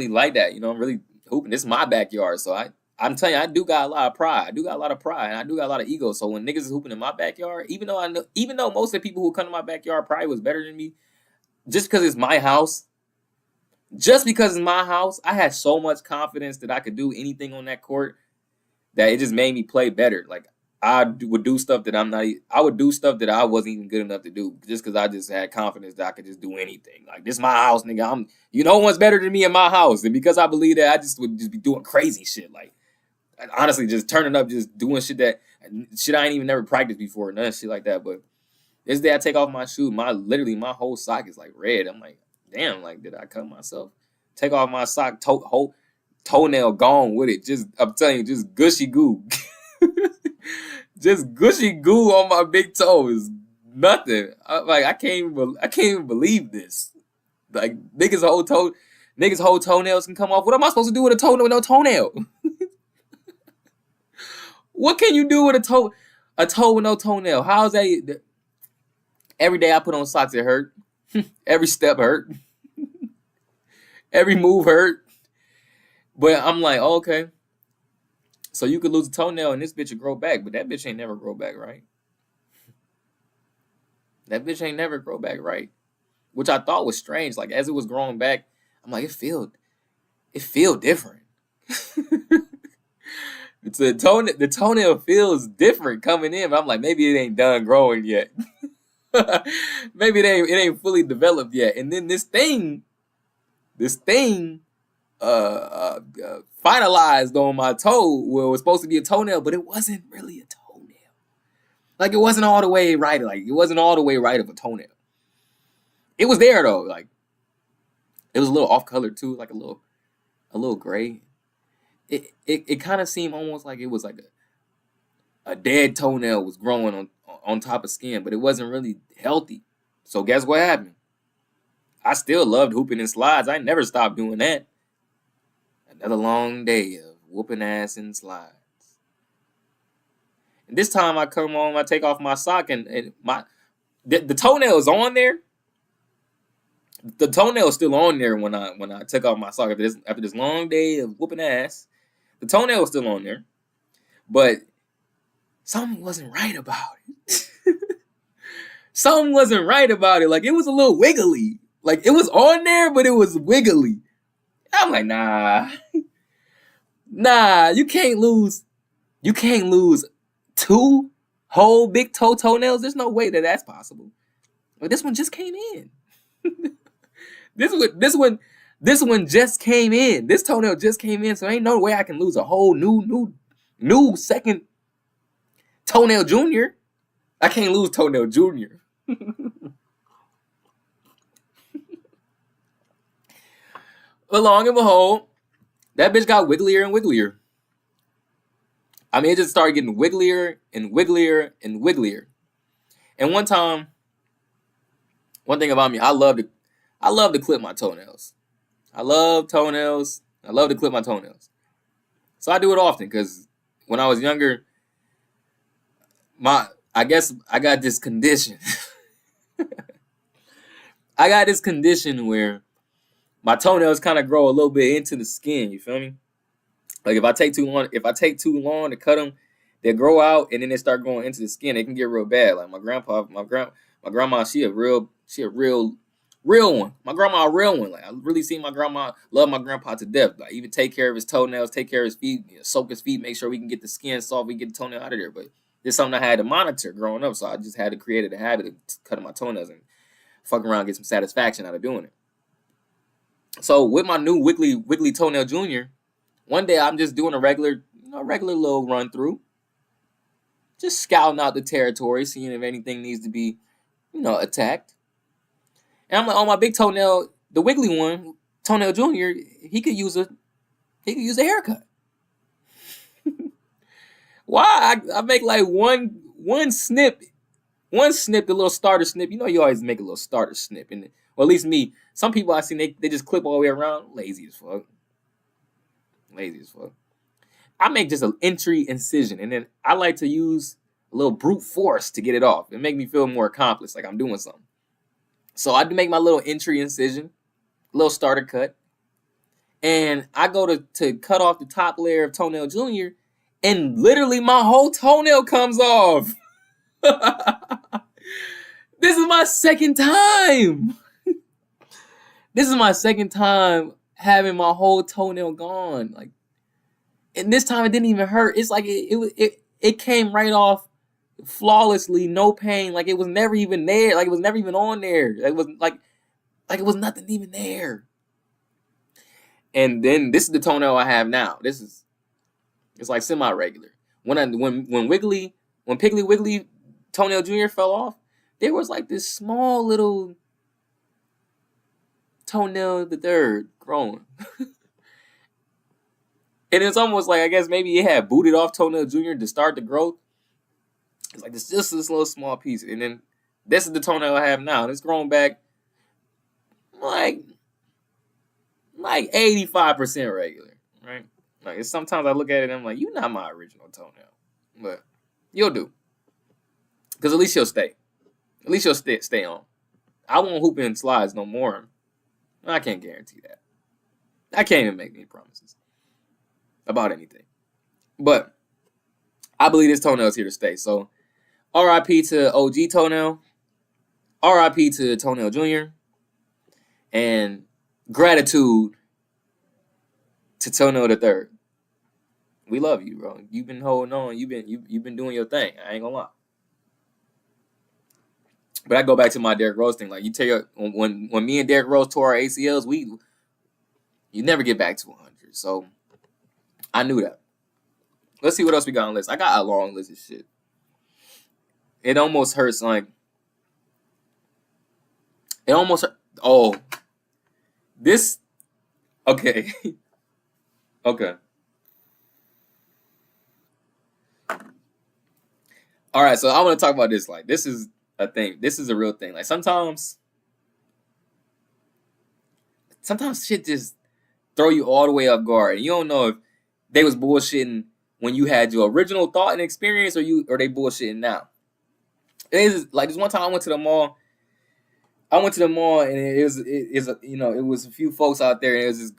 [SPEAKER 1] like that. You know, I'm really hooping. This is my backyard, so I'm telling you, I do got a lot of pride. And I do got a lot of ego. So when niggas is hooping in my backyard, even though most of the people who come to my backyard probably was better than me, just because it's my house, I had so much confidence that I could do anything on that court that it just made me play better. Like I would do stuff that I would do stuff that I wasn't even good enough to do just because I just had confidence that I could just do anything. Like this is my house, nigga. No one's better than me in my house, and because I believe that, I just would just be doing crazy shit. Like honestly, just turning up, just doing shit I ain't even never practiced before, none of shit like that. But this day I take off my shoe, my whole sock is like red. I'm like, damn, like did I cut myself? Take off my sock, whole toenail gone with it. I'm telling you, just gushy goo. Just gushy goo on my big toe is nothing. I can't even believe this. Like niggas' whole toenails can come off. What am I supposed to do with a toenail with no toenail? What can you do with a toe with no toenail? How is that? Every day I put on socks, it hurt. Every step hurt. Every move hurt. But I'm like, oh, okay. So you could lose a toenail and this bitch will grow back, but that bitch ain't never grow back, right? That bitch ain't never grow back, right? Which I thought was strange. Like as it was growing back, I'm like, it feel different. The toenail feels different coming in, but I'm like, maybe it ain't done growing yet. Maybe it ain't fully developed yet. And then this thing finalized on my toe. Well, it was supposed to be a toenail, but it wasn't really a toenail. Like it wasn't all the way right. Like it wasn't all the way right of a toenail. It was there though. Like it was a little off color too, like a little gray. It kind of seemed almost like it was like a dead toenail was growing on top of skin, but it wasn't really healthy. So guess what happened? I still loved hooping and slides. I never stopped doing that. Another long day of whooping ass and slides. And this time I come home, I take off my sock, and the toenail is on there. The toenail is still on there when I took off my sock after this long day of whooping ass. The toenail was still on there, but something wasn't right about it. Something wasn't right about it. Like it was a little wiggly. Like it was on there, but it was wiggly. I'm like, nah, you can't lose You can't lose 2 whole big toenails. There's no way that that's possible. But this one just came in. This one just came in. This toenail just came in, so ain't no way I can lose a whole new second toenail junior. I can't lose toenail junior. But long and behold, that bitch got wigglier and wigglier. I mean, it just started getting wigglier and wigglier and wigglier. And one time, one thing about me, I love to clip my toenails. I love toenails. I love to clip my toenails. So I do it often because when I was younger, I guess I got this condition. I got this condition where my toenails kind of grow a little bit into the skin. You feel me? Like if I take too long to cut them, they grow out and then they start growing into the skin. It can get real bad. Like my grandma, she a real one. My grandma a real one. Like I really see my grandma love my grandpa to death. Like even take care of his toenails, take care of his feet, soak his feet, make sure we can get the skin soft, we can get the toenail out of there. But it's something I had to monitor growing up, so I just had to create a habit of cutting my toenails and fucking around, get some satisfaction out of doing it. So with my new wiggly toenail junior, one day I'm just doing a regular little run through, just scouting out the territory, seeing if anything needs to be, attacked. And I'm like, oh, my big toenail, the wiggly one, toenail junior, he could use a haircut. Why? I make like one snip, the little starter snip. You always make a little starter snip, and or at least me. Some people I seen they just clip all the way around. Lazy as fuck. I make just an entry incision, and then I like to use a little brute force to get it off. It make me feel more accomplished, like I'm doing something. So I make my little entry incision, little starter cut, and I go to cut off the top layer of toenail junior, and literally my whole toenail comes off. This is my second time. This is my second time having my whole toenail gone. Like, and this time it didn't even hurt. It's like it came right off flawlessly, no pain. Like it was never even there. Like it was never even on there. It was like it was nothing even there. And then this is the toenail I have now. It's like semi-regular. When Piggly Wiggly toenail junior fell off, there was like this small little toenail the third growing. And it's almost like, I guess maybe it had booted off toenail junior to start the growth. It's like just this little small piece. And then this is the toenail I have now. And it's grown back like 85% regular, right? Like it's sometimes I look at it and I'm like, you're not my original toenail. But you'll do. Because at least you'll stay. At least you'll stay on. I won't hoop in slides no more. I can't guarantee that. I can't even make any promises about anything. But I believe this toenail is here to stay. So RIP to OG toenail. RIP to toenail junior. And gratitude to toenail the third. We love you, bro. You've been holding on. You've been doing your thing. I ain't gonna lie. But I go back to my Derrick Rose thing. Like when me and Derrick Rose tore our ACLs, you never get back to 100. So I knew that. Let's see what else we got on the list. I got a long list of shit. It almost hurts. Like it almost. Oh, this. Okay. Okay. All right. So I want to talk about this. Like this is a thing. This is a real thing. Like sometimes shit just throw you all the way off guard, and you don't know if they was bullshitting when you had your original thought and experience, or they bullshitting now. It is like this one time I went to the mall. And it was a few folks out there, and it was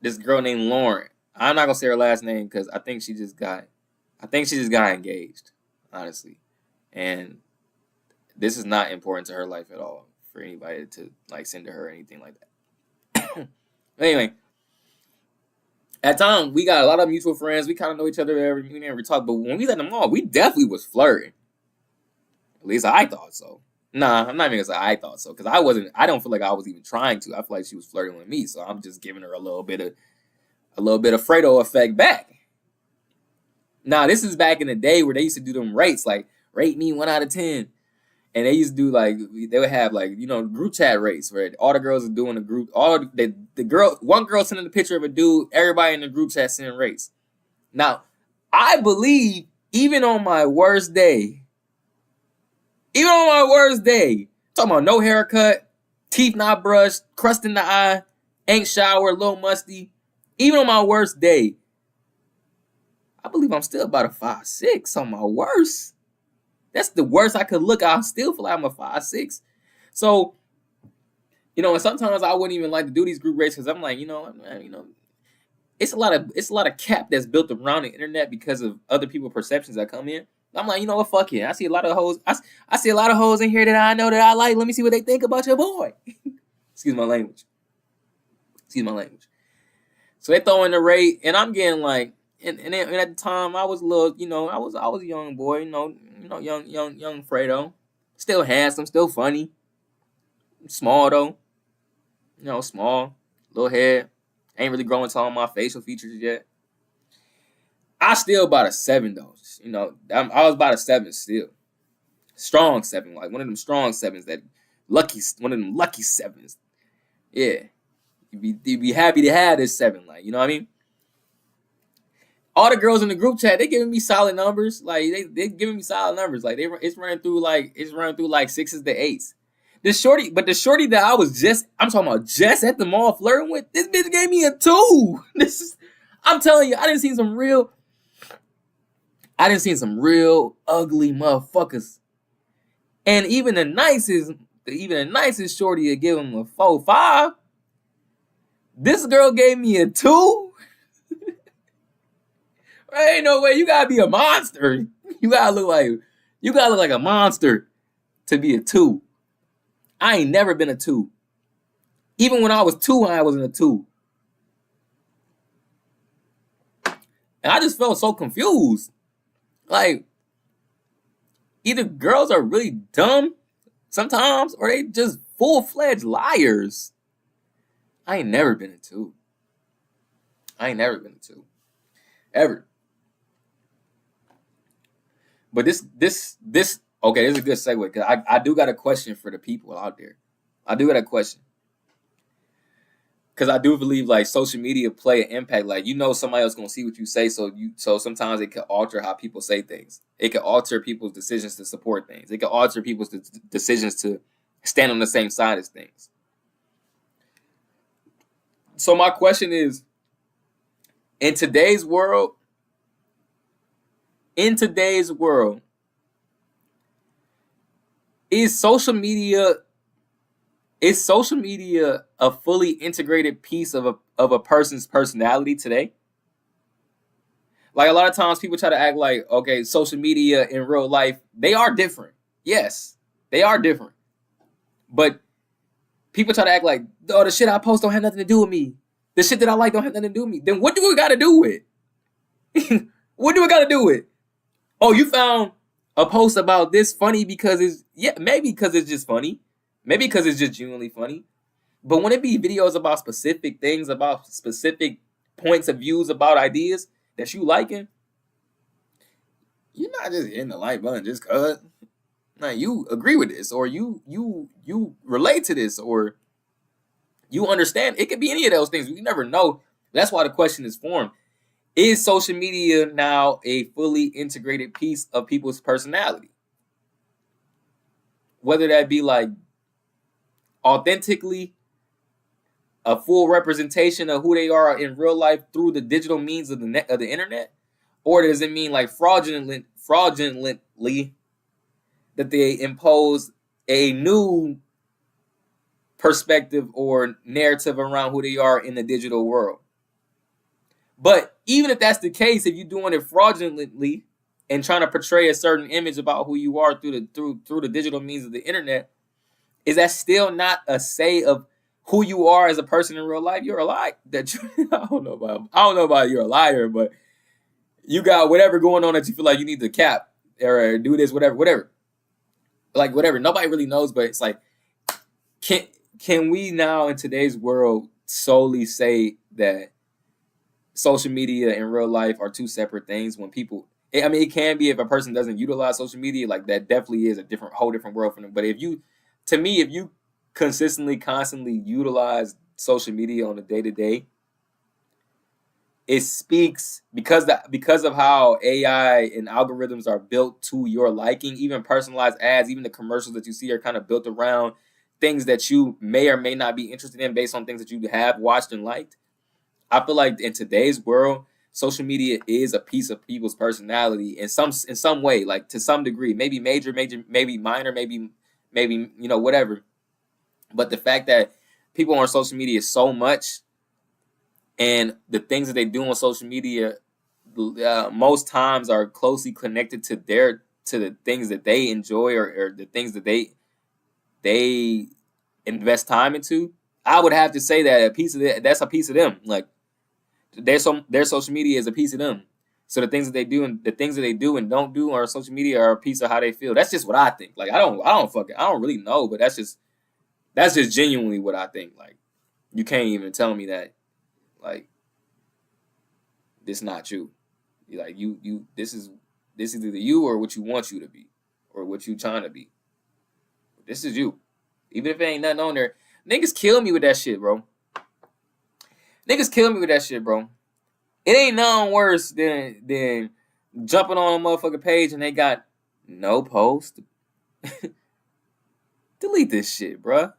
[SPEAKER 1] this girl named Lauren. I'm not gonna say her last name because I think she just got engaged, honestly. And this is not important to her life at all for anybody to like send to her or anything like that. Anyway, At time, we got a lot of mutual friends. We kind of know each other. We never talk, but when we was at the mall, we definitely was flirting. At least I thought so. Nah, I'm not even gonna say I thought so because I wasn't. I don't feel like I was even trying to. I feel like she was flirting with me, so I'm just giving her a little bit of Fredo effect back. Now this is back in the day where they used to do them rates, like rate me 1 out of 10, and they used to do like they would have like group chat rates where all the girls are doing a group. One girl sending a picture of a dude, everybody in the group chat sending rates. Now I believe even on my worst day. Talking about no haircut, teeth not brushed, crust in the eye, ain't showered, a little musty. Even on my worst day, I believe I'm still about a 5'6" on my worst. That's the worst I could look. I still feel like I'm a 5'6". So, and sometimes I wouldn't even like to do these group rates because I'm like, it's a lot of cap that's built around the internet because of other people's perceptions that come in. I'm like, you know what? Fuck it. I see a lot of hoes. I see a lot of hoes in here that I know that I like. Let me see what they think about your boy. Excuse my language. So they throw in the rate, and I'm getting like, and at the time I was a little, I was a young boy, young Fredo, still handsome, still funny, small though, small, little head, ain't really growing to all my facial features yet. I still about a 7 though. I was about a 7 still. Strong 7, like one of them strong 7s one of them lucky 7s. Yeah. You'd be happy to have this 7, like, you know what I mean? All the girls in the group chat, they giving me solid numbers. Like they giving me solid numbers. Like it's running through like 6s to 8s. The shorty that I'm talking about just at the mall flirting with, this bitch gave me a 2. I'm telling you, I done seen some real ugly motherfuckers. And even the nicest shorty would give him a 4-5. This girl gave me a 2. Ain't no way. You gotta be a monster. You gotta look like a monster to be a 2. I ain't never been a 2. Even when I was 2, I wasn't a 2. And I just felt so confused. Like, either girls are really dumb sometimes, or they just full-fledged liars. I ain't never been a 2. Ever. But this okay, this is a good segue, because I do got a question for the people out there. I do got a question. Because I do believe like social media play an impact. Like, somebody else gonna see what you say, so sometimes it can alter how people say things. It can alter people's decisions to support things. It can alter people's decisions to stand on the same side as things. So my question is, in today's world, is social media a fully integrated piece of a person's personality today? Like, a lot of times people try to act like, okay, social media in real life, they are different. Yes, they are different. But people try to act like, oh, the shit I post don't have nothing to do with me. The shit that I like don't have nothing to do with me. Then what do we got to do with? What do we got to do with? Oh, you found a post about this funny because maybe because it's just funny. Maybe because it's just genuinely funny. But when it be videos about specific things, about specific points of views, about ideas that you liking, you're not just hitting the like button just cause. Like, you agree with this, or you relate to this, or you understand. It could be any of those things. We never know. That's why the question is formed. Is social media now a fully integrated piece of people's personality? Whether that be like authentically a full representation of who they are in real life through the digital means of the internet, or does it mean like fraudulently that they impose a new perspective or narrative around who they are in the digital world? But even if that's the case, if you're doing it fraudulently and trying to portray a certain image about who you are through the digital means of the internet, is that still not a say of who you are as a person in real life, you're a lie. I don't know about you're a liar, but you got whatever going on that you feel like you need to cap or do this, whatever. Like whatever. Nobody really knows, but it's like, can we now in today's world solely say that social media and real life are two separate things when people I mean it can be if a person doesn't utilize social media, like that definitely is a whole different world for them. But if you constantly utilize social media on a day-to-day, it speaks because of how AI and algorithms are built to your liking. Even personalized ads, even the commercials that you see are kind of built around things that you may or may not be interested in based on things that you have watched and liked. I feel like in today's world, social media is a piece of people's personality in some way, like to some degree, maybe major, maybe minor, maybe whatever. But the fact that people are on social media so much, and the things that they do on social media, most times are closely connected to the things that they enjoy or the things that they invest time into. I would have to say that that's a piece of them. Like their social media is a piece of them. So the things that they do and don't do on social media are a piece of how they feel. That's just what I think. Like I don't really know, but that's just genuinely what I think. Like you can't even tell me that like this not you. Like you this is either you or what you want you to be or what you trying to be. This is you. Even if it ain't nothing on there. Niggas kill me with that shit, bro. It ain't nothing worse than jumping on a motherfucking page and they got no post. Delete this shit, bro.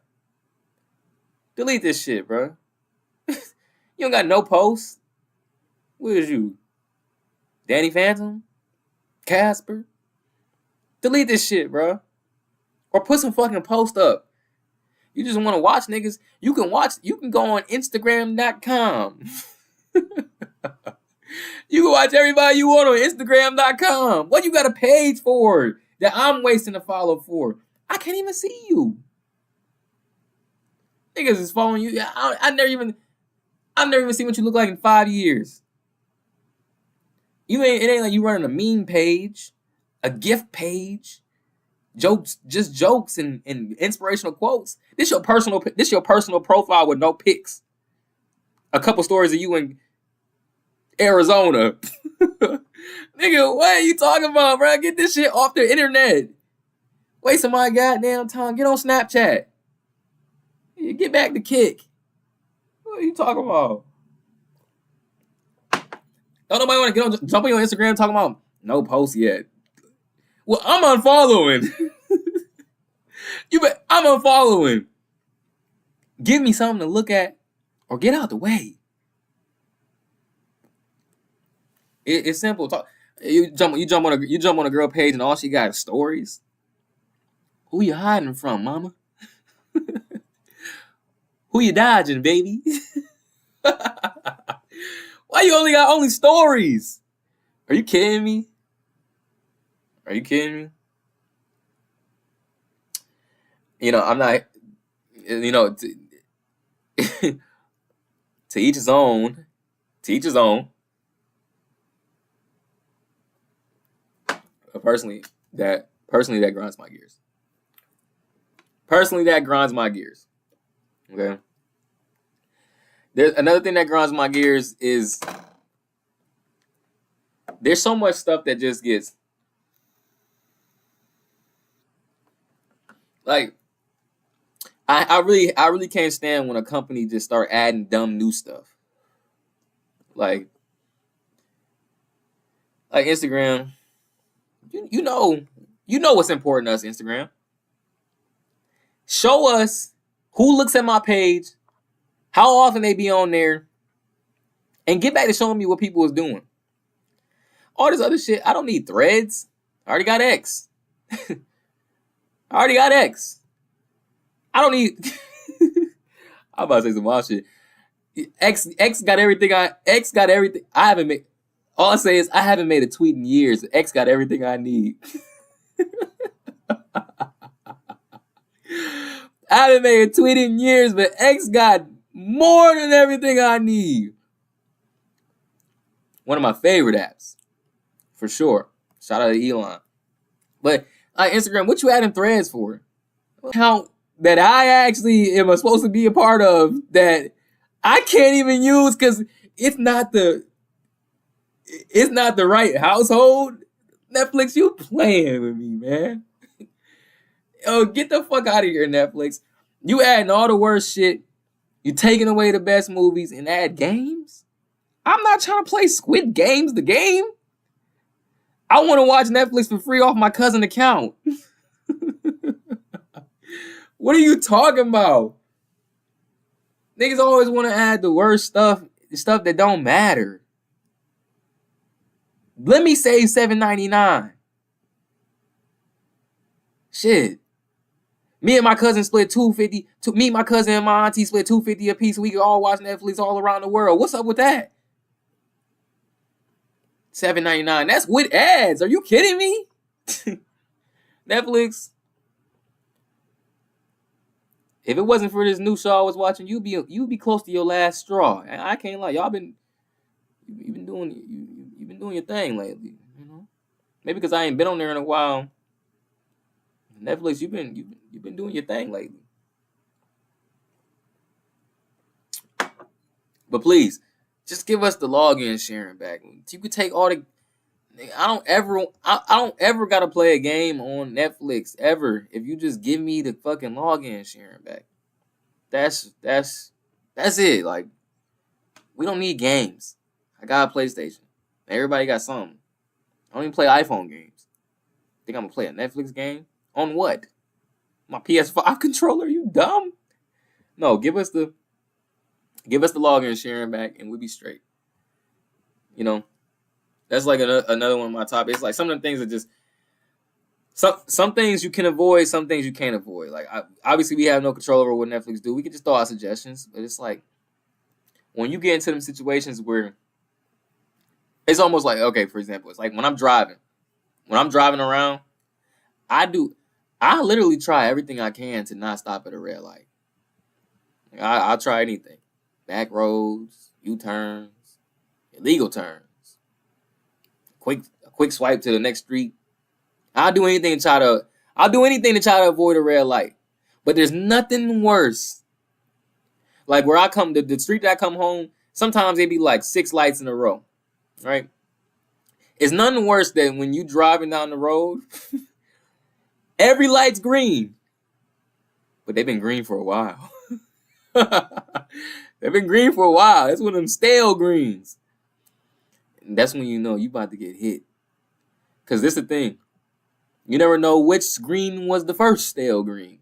[SPEAKER 1] You don't got no post. Where is you? Danny Phantom? Casper? Delete this shit, bro. Or put some fucking post up. You just want to watch niggas. You can go on Instagram.com. You can watch everybody you want on Instagram.com. What you got a page for that I'm wasting a follow for? I can't even see you. Niggas is following you. I've never even seen what you look like in 5 years. It ain't like you running a meme page, a gift page, jokes and inspirational quotes. This your personal profile with no pics. A couple stories of you in Arizona. Nigga, what are you talking about, bro? Get this shit off the internet. Wasting my goddamn time. Get on Snapchat. Get back to Kick. What are you talking about? Don't nobody want to jump on your Instagram talking about no post yet. Well, I'm unfollowing. I'm unfollowing. Give me something to look at or get out the way. It's simple. You jump on a girl page and all she got is stories. Who you hiding from, mama? Who you dodging, baby? Why you only stories? Are you kidding me? I'm not. To each his own. But personally, that grinds my gears. Okay. There's another thing that grinds my gears is there's so much stuff that just gets like I really can't stand when a company just start adding dumb new stuff. Like Instagram, you know what's important to us, Instagram. Show us who looks at my page, how often they be on there, and get back to showing me what people is doing. All this other shit, I don't need Threads. I already got X. I don't need. I'm about to say some wild shit. X got everything. I haven't made. All I say is I haven't made a tweet in years. X got everything I need. I haven't made a tweet in years, but X got more than everything I need. One of my favorite apps, for sure. Shout out to Elon. But Instagram, what you adding Threads for? Account that I actually am supposed to be a part of that I can't even use because it's not the right household. Netflix, you playing with me, man. Yo, get the fuck out of here, Netflix. You adding all the worst shit. You taking away the best movies and add games? I'm not trying to play Squid Games, the game. I want to watch Netflix for free off my cousin's account. What are you talking about? Niggas always want to add the worst stuff, the stuff that don't matter. Let me save $7.99. Shit. Me and my cousin split $2.50. Me, my cousin, and my auntie split $2.50 a piece. We could all watch Netflix all around the world. What's up with that? $7.99. That's with ads. Are you kidding me? Netflix. If it wasn't for this new show I was watching, you'd be close to your last straw. I can't lie. You've been doing your thing lately. You know, maybe because I ain't been on there in a while. Netflix, you've been doing your thing lately. But please, just give us the login sharing back. You could take all the. I don't ever gotta play a game on Netflix ever. If you just give me the fucking login sharing back. That's it. Like, we don't need games. I got a PlayStation. Everybody got something. I don't even play iPhone games. Think I'm gonna play a Netflix game? On what? My PS5 controller? You dumb? No, give us the login sharing back and we'll be straight. You know, that's like another one of my topics. It's like some of the things that just some things you can avoid, some things you can't avoid. Like obviously we have no control over what Netflix do. We can just throw out suggestions, but it's like when you get into them situations where it's almost like, okay, for example, it's like when I'm driving around, I literally try everything I can to not stop at a red light. I'll try anything. Back roads, U-turns, illegal turns. A quick swipe to the next street. I'll do anything to try to avoid a red light. But there's nothing worse. Like where I come, the street that I come home, sometimes it be like 6 lights in a row. Right? It's nothing worse than when you driving down the road, every light's green. But they've been green for a while. They've been green for a while. That's one of them stale greens. And that's when you know you about to get hit. Because this is the thing. You never know which green was the first stale green.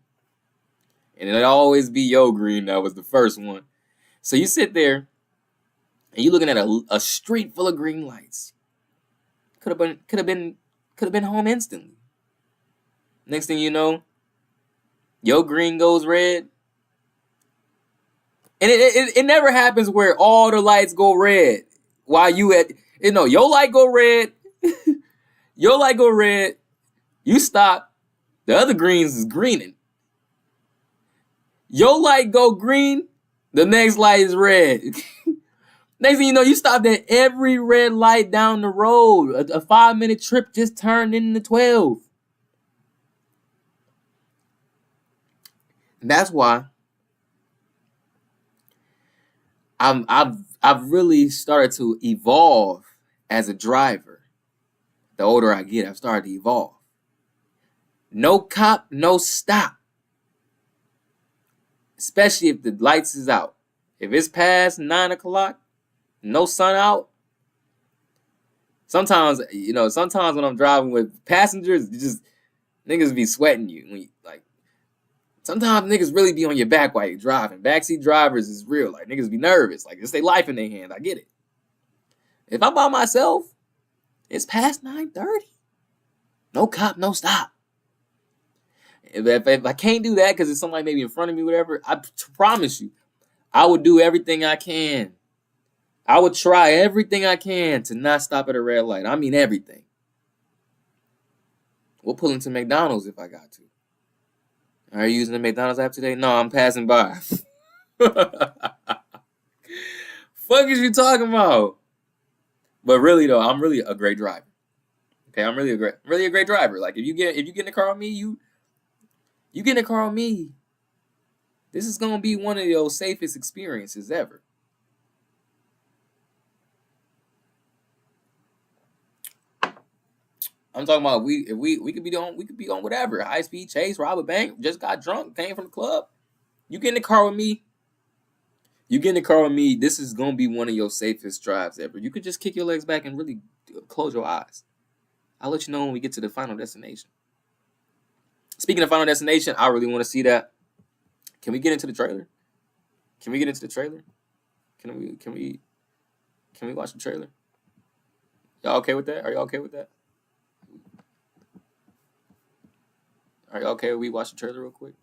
[SPEAKER 1] And it'll always be your green that was the first one. So you sit there and you're looking at a street full of green lights. Could have been home instantly. Next thing you know, your green goes red. And it never happens where all the lights go red while your light go red. Your light go red. You stop. The other greens is greening. Your light go green. The next light is red. Next thing you know, you stopped at every red light down the road. A 5-minute trip just turned into 12. And that's why I've really started to evolve as a driver. The older I get, I've started to evolve. No cop, no stop. Especially if the lights is out. If it's past 9 o'clock, no sun out. Sometimes when I'm driving with passengers, niggas be sweating you. Sometimes niggas really be on your back while you're driving. Backseat drivers is real. Like, niggas be nervous. Like, it's their life in their hand. I get it. If I'm by myself, it's past 9:30. No cop, no stop. If I can't do that because it's somebody maybe in front of me, whatever, I promise you, I would do everything I can. I would try everything I can to not stop at a red light. I mean everything. We'll pull into McDonald's if I got to. Are you using the McDonald's app today? No, I'm passing by. Fuck is you talking about? But really though, I'm really a great driver. Okay, I'm really a great driver. Like if you get in the car with me, you get in the car with me. This is gonna be one of your safest experiences ever. I'm talking about we could be on whatever, high speed chase, rob a bank, just got drunk, came from the club. You get in the car with me. This is gonna be one of your safest drives ever. You could just kick your legs back and really close your eyes. I'll let you know when we get to the final destination. Speaking of final destination, I really want to see that. Can we get into the trailer? Can we watch the trailer? Y'all okay with that? Are y'all okay with that? Are y'all okay? We watch the trailer real quick.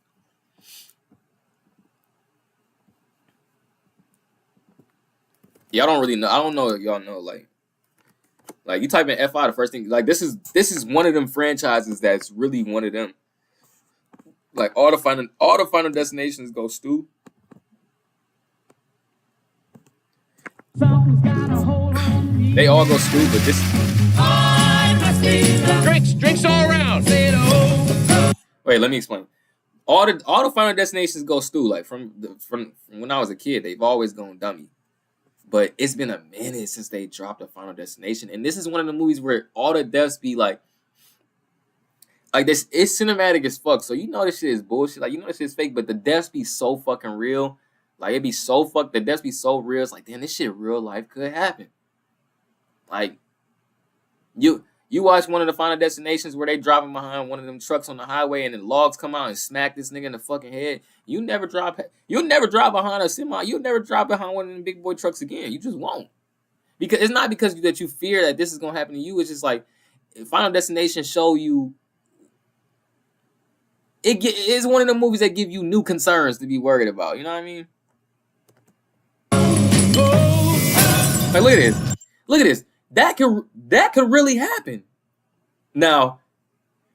[SPEAKER 1] Y'all don't really know. I don't know if y'all know. Like you type in FI, the first thing. Like this is one of them franchises that's really one of them. Like all the final destinations go stew. They all go stew, but this.
[SPEAKER 3] Drinks all around.
[SPEAKER 1] Wait, let me explain. All the final destinations go stew. Like from when I was a kid, they've always gone dummy. But it's been a minute since they dropped a Final Destination, and this is one of the movies where all the deaths be like this. It's cinematic as fuck. So you know this shit is bullshit. Like you know this shit is fake, but the deaths be so fucking real. Like it be so fuck. The deaths be so real. It's like damn, this shit real life could happen. Like you watch one of the Final Destinations where they driving behind one of them trucks on the highway and then logs come out and smack this nigga in the fucking head. You'll never drive behind a semi. You'll never drive behind one of them big boy trucks again. You just won't. Because it's not because that you fear that this is gonna happen to you. It's just like Final Destination show you. It is one of the movies that give you new concerns to be worried about. You know what I mean? Like look at this. Look at this. That could really happen. Now,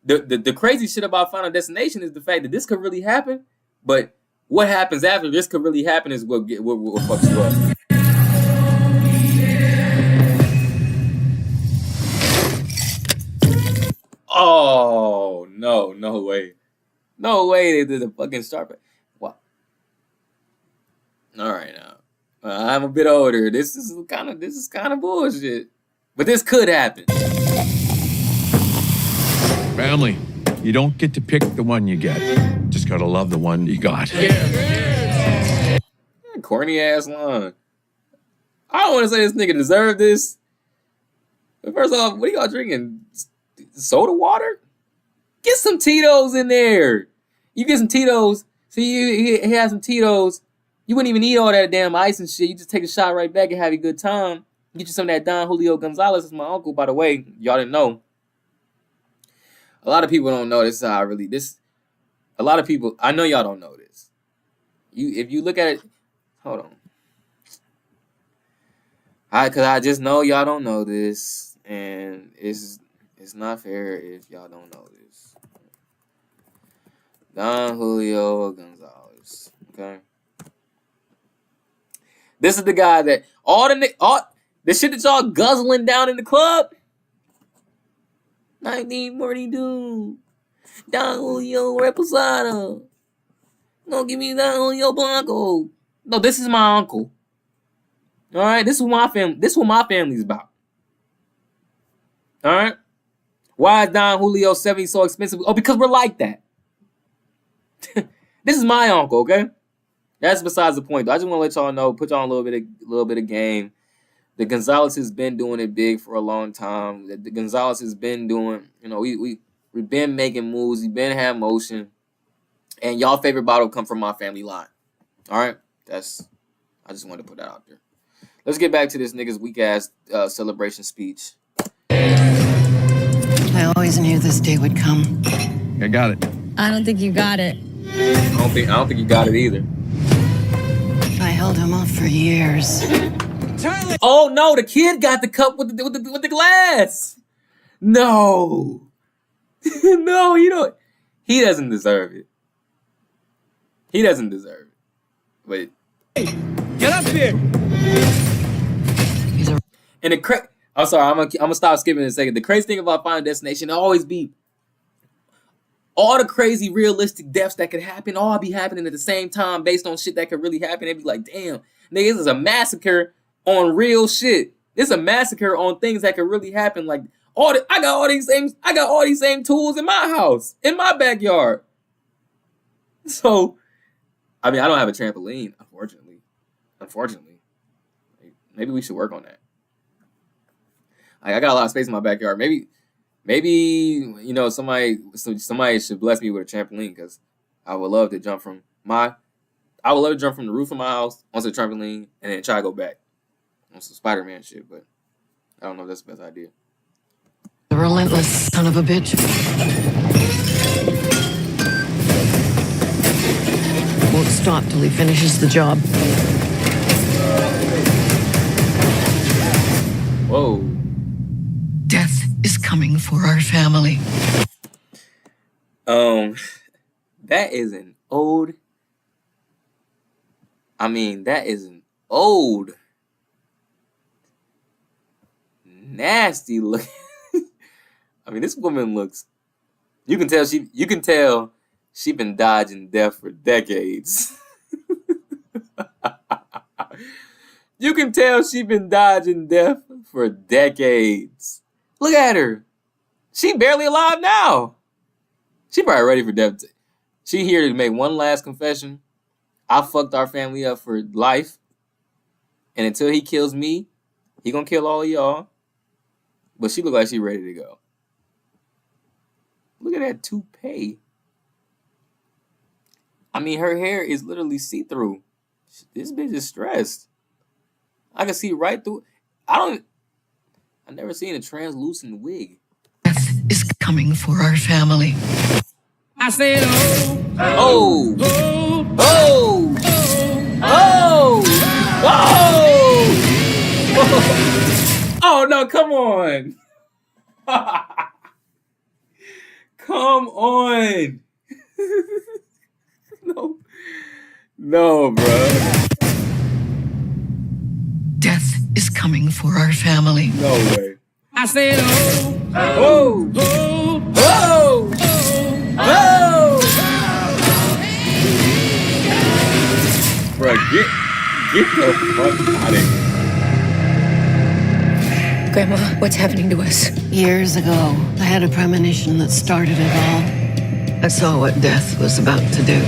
[SPEAKER 1] the crazy shit about Final Destination is the fact that this could really happen, but what happens after this could really happen is what fucks you up. Oh no way, they did the fucking start. What? All right now, I'm a bit older. This is kind of bullshit. But this could happen.
[SPEAKER 5] Family, you don't get to pick the one you get. Just gotta love the one you got.
[SPEAKER 1] Yeah. Corny ass line. I don't want to say this nigga deserved this. But first off, what are y'all drinking? Soda water? Get some Tito's in there. You get some Tito's. See, he has some Tito's. You wouldn't even need all that damn ice and shit. You just take a shot right back and have a good time. Get you some of that Don Julio Gonzalez. That's my uncle, by the way. Y'all didn't know. A lot of people don't know this. A lot of people, I know y'all don't know this. If you look at it, hold on. Cause I just know y'all don't know this, and it's not fair if y'all don't know this. Don Julio Gonzalez. Okay. This is the guy that the shit that y'all guzzling down in the club. 1942. Don Julio Reposado. No, give me Don Julio Blanco. No, this is my uncle. All right, this is what my family's about. All right. Why is Don Julio 70 so expensive? Oh, because we're like that. This is my uncle. Okay. That's besides the point, though. I just want to let y'all know, put y'all on a little bit of game. The Gonzalez has been doing it big for a long time. The Gonzalez has been doing, we've been making moves. We've been having motion. And y'all favorite bottle come from my family line. All right? I just wanted to put that out there. Let's get back to this nigga's weak-ass celebration speech.
[SPEAKER 6] I always knew this day would come.
[SPEAKER 5] I got it.
[SPEAKER 7] I don't think you got it.
[SPEAKER 1] I don't think you got it either.
[SPEAKER 6] I held him off for years.
[SPEAKER 1] Oh no, the kid got the cup with the glass. No. No, he doesn't deserve it. He doesn't deserve it. But
[SPEAKER 3] Get up here.
[SPEAKER 6] He's a
[SPEAKER 1] and I'm sorry, I'm gonna stop skipping in a second. The crazy thing about Final Destination, it always be all the crazy realistic deaths that could happen, all be happening at the same time based on shit that could really happen. They'd be like, damn, nigga, this is a massacre on real shit. This is a massacre on things that could really happen. Like I got all these same tools in my house, in my backyard. So, I mean, I don't have a trampoline, unfortunately. Like, maybe we should work on that. Like, I got a lot of space in my backyard. Maybe you know, somebody should bless me with a trampoline, because I would love to jump from the roof of my house onto the trampoline and then try to go back on some Spider-Man shit. But I don't know if that's the best idea.
[SPEAKER 6] relentless son of a bitch. Won't stop till he finishes the job.
[SPEAKER 1] Whoa.
[SPEAKER 6] Death is coming for our family.
[SPEAKER 1] That is an old. Nasty look. I mean, this woman looks. You can tell she been dodging death for decades. You can tell she been dodging death for decades. Look at her. She barely alive now. She probably ready for death. She here to make one last confession. I fucked our family up for life. And until he kills me, he gonna kill all of y'all. But she look like she ready to go. Look at that toupee. I mean, her hair is literally see-through. This bitch is stressed. I can see right through. I've never seen a translucent wig.
[SPEAKER 6] Death is coming for our family.
[SPEAKER 3] I said,
[SPEAKER 1] Oh!
[SPEAKER 3] oh,
[SPEAKER 1] Oh! Oh! Oh! Oh no, come on. Come on. No. No, bro.
[SPEAKER 6] Death is coming for our family.
[SPEAKER 1] No way.
[SPEAKER 3] I said,
[SPEAKER 1] Oh!
[SPEAKER 3] oh,
[SPEAKER 1] Oh! Oh! Bro, get the fuck out of here.
[SPEAKER 7] Grandma, what's happening to us?
[SPEAKER 6] Years ago, I had a premonition that started it all. I saw what death was about to do.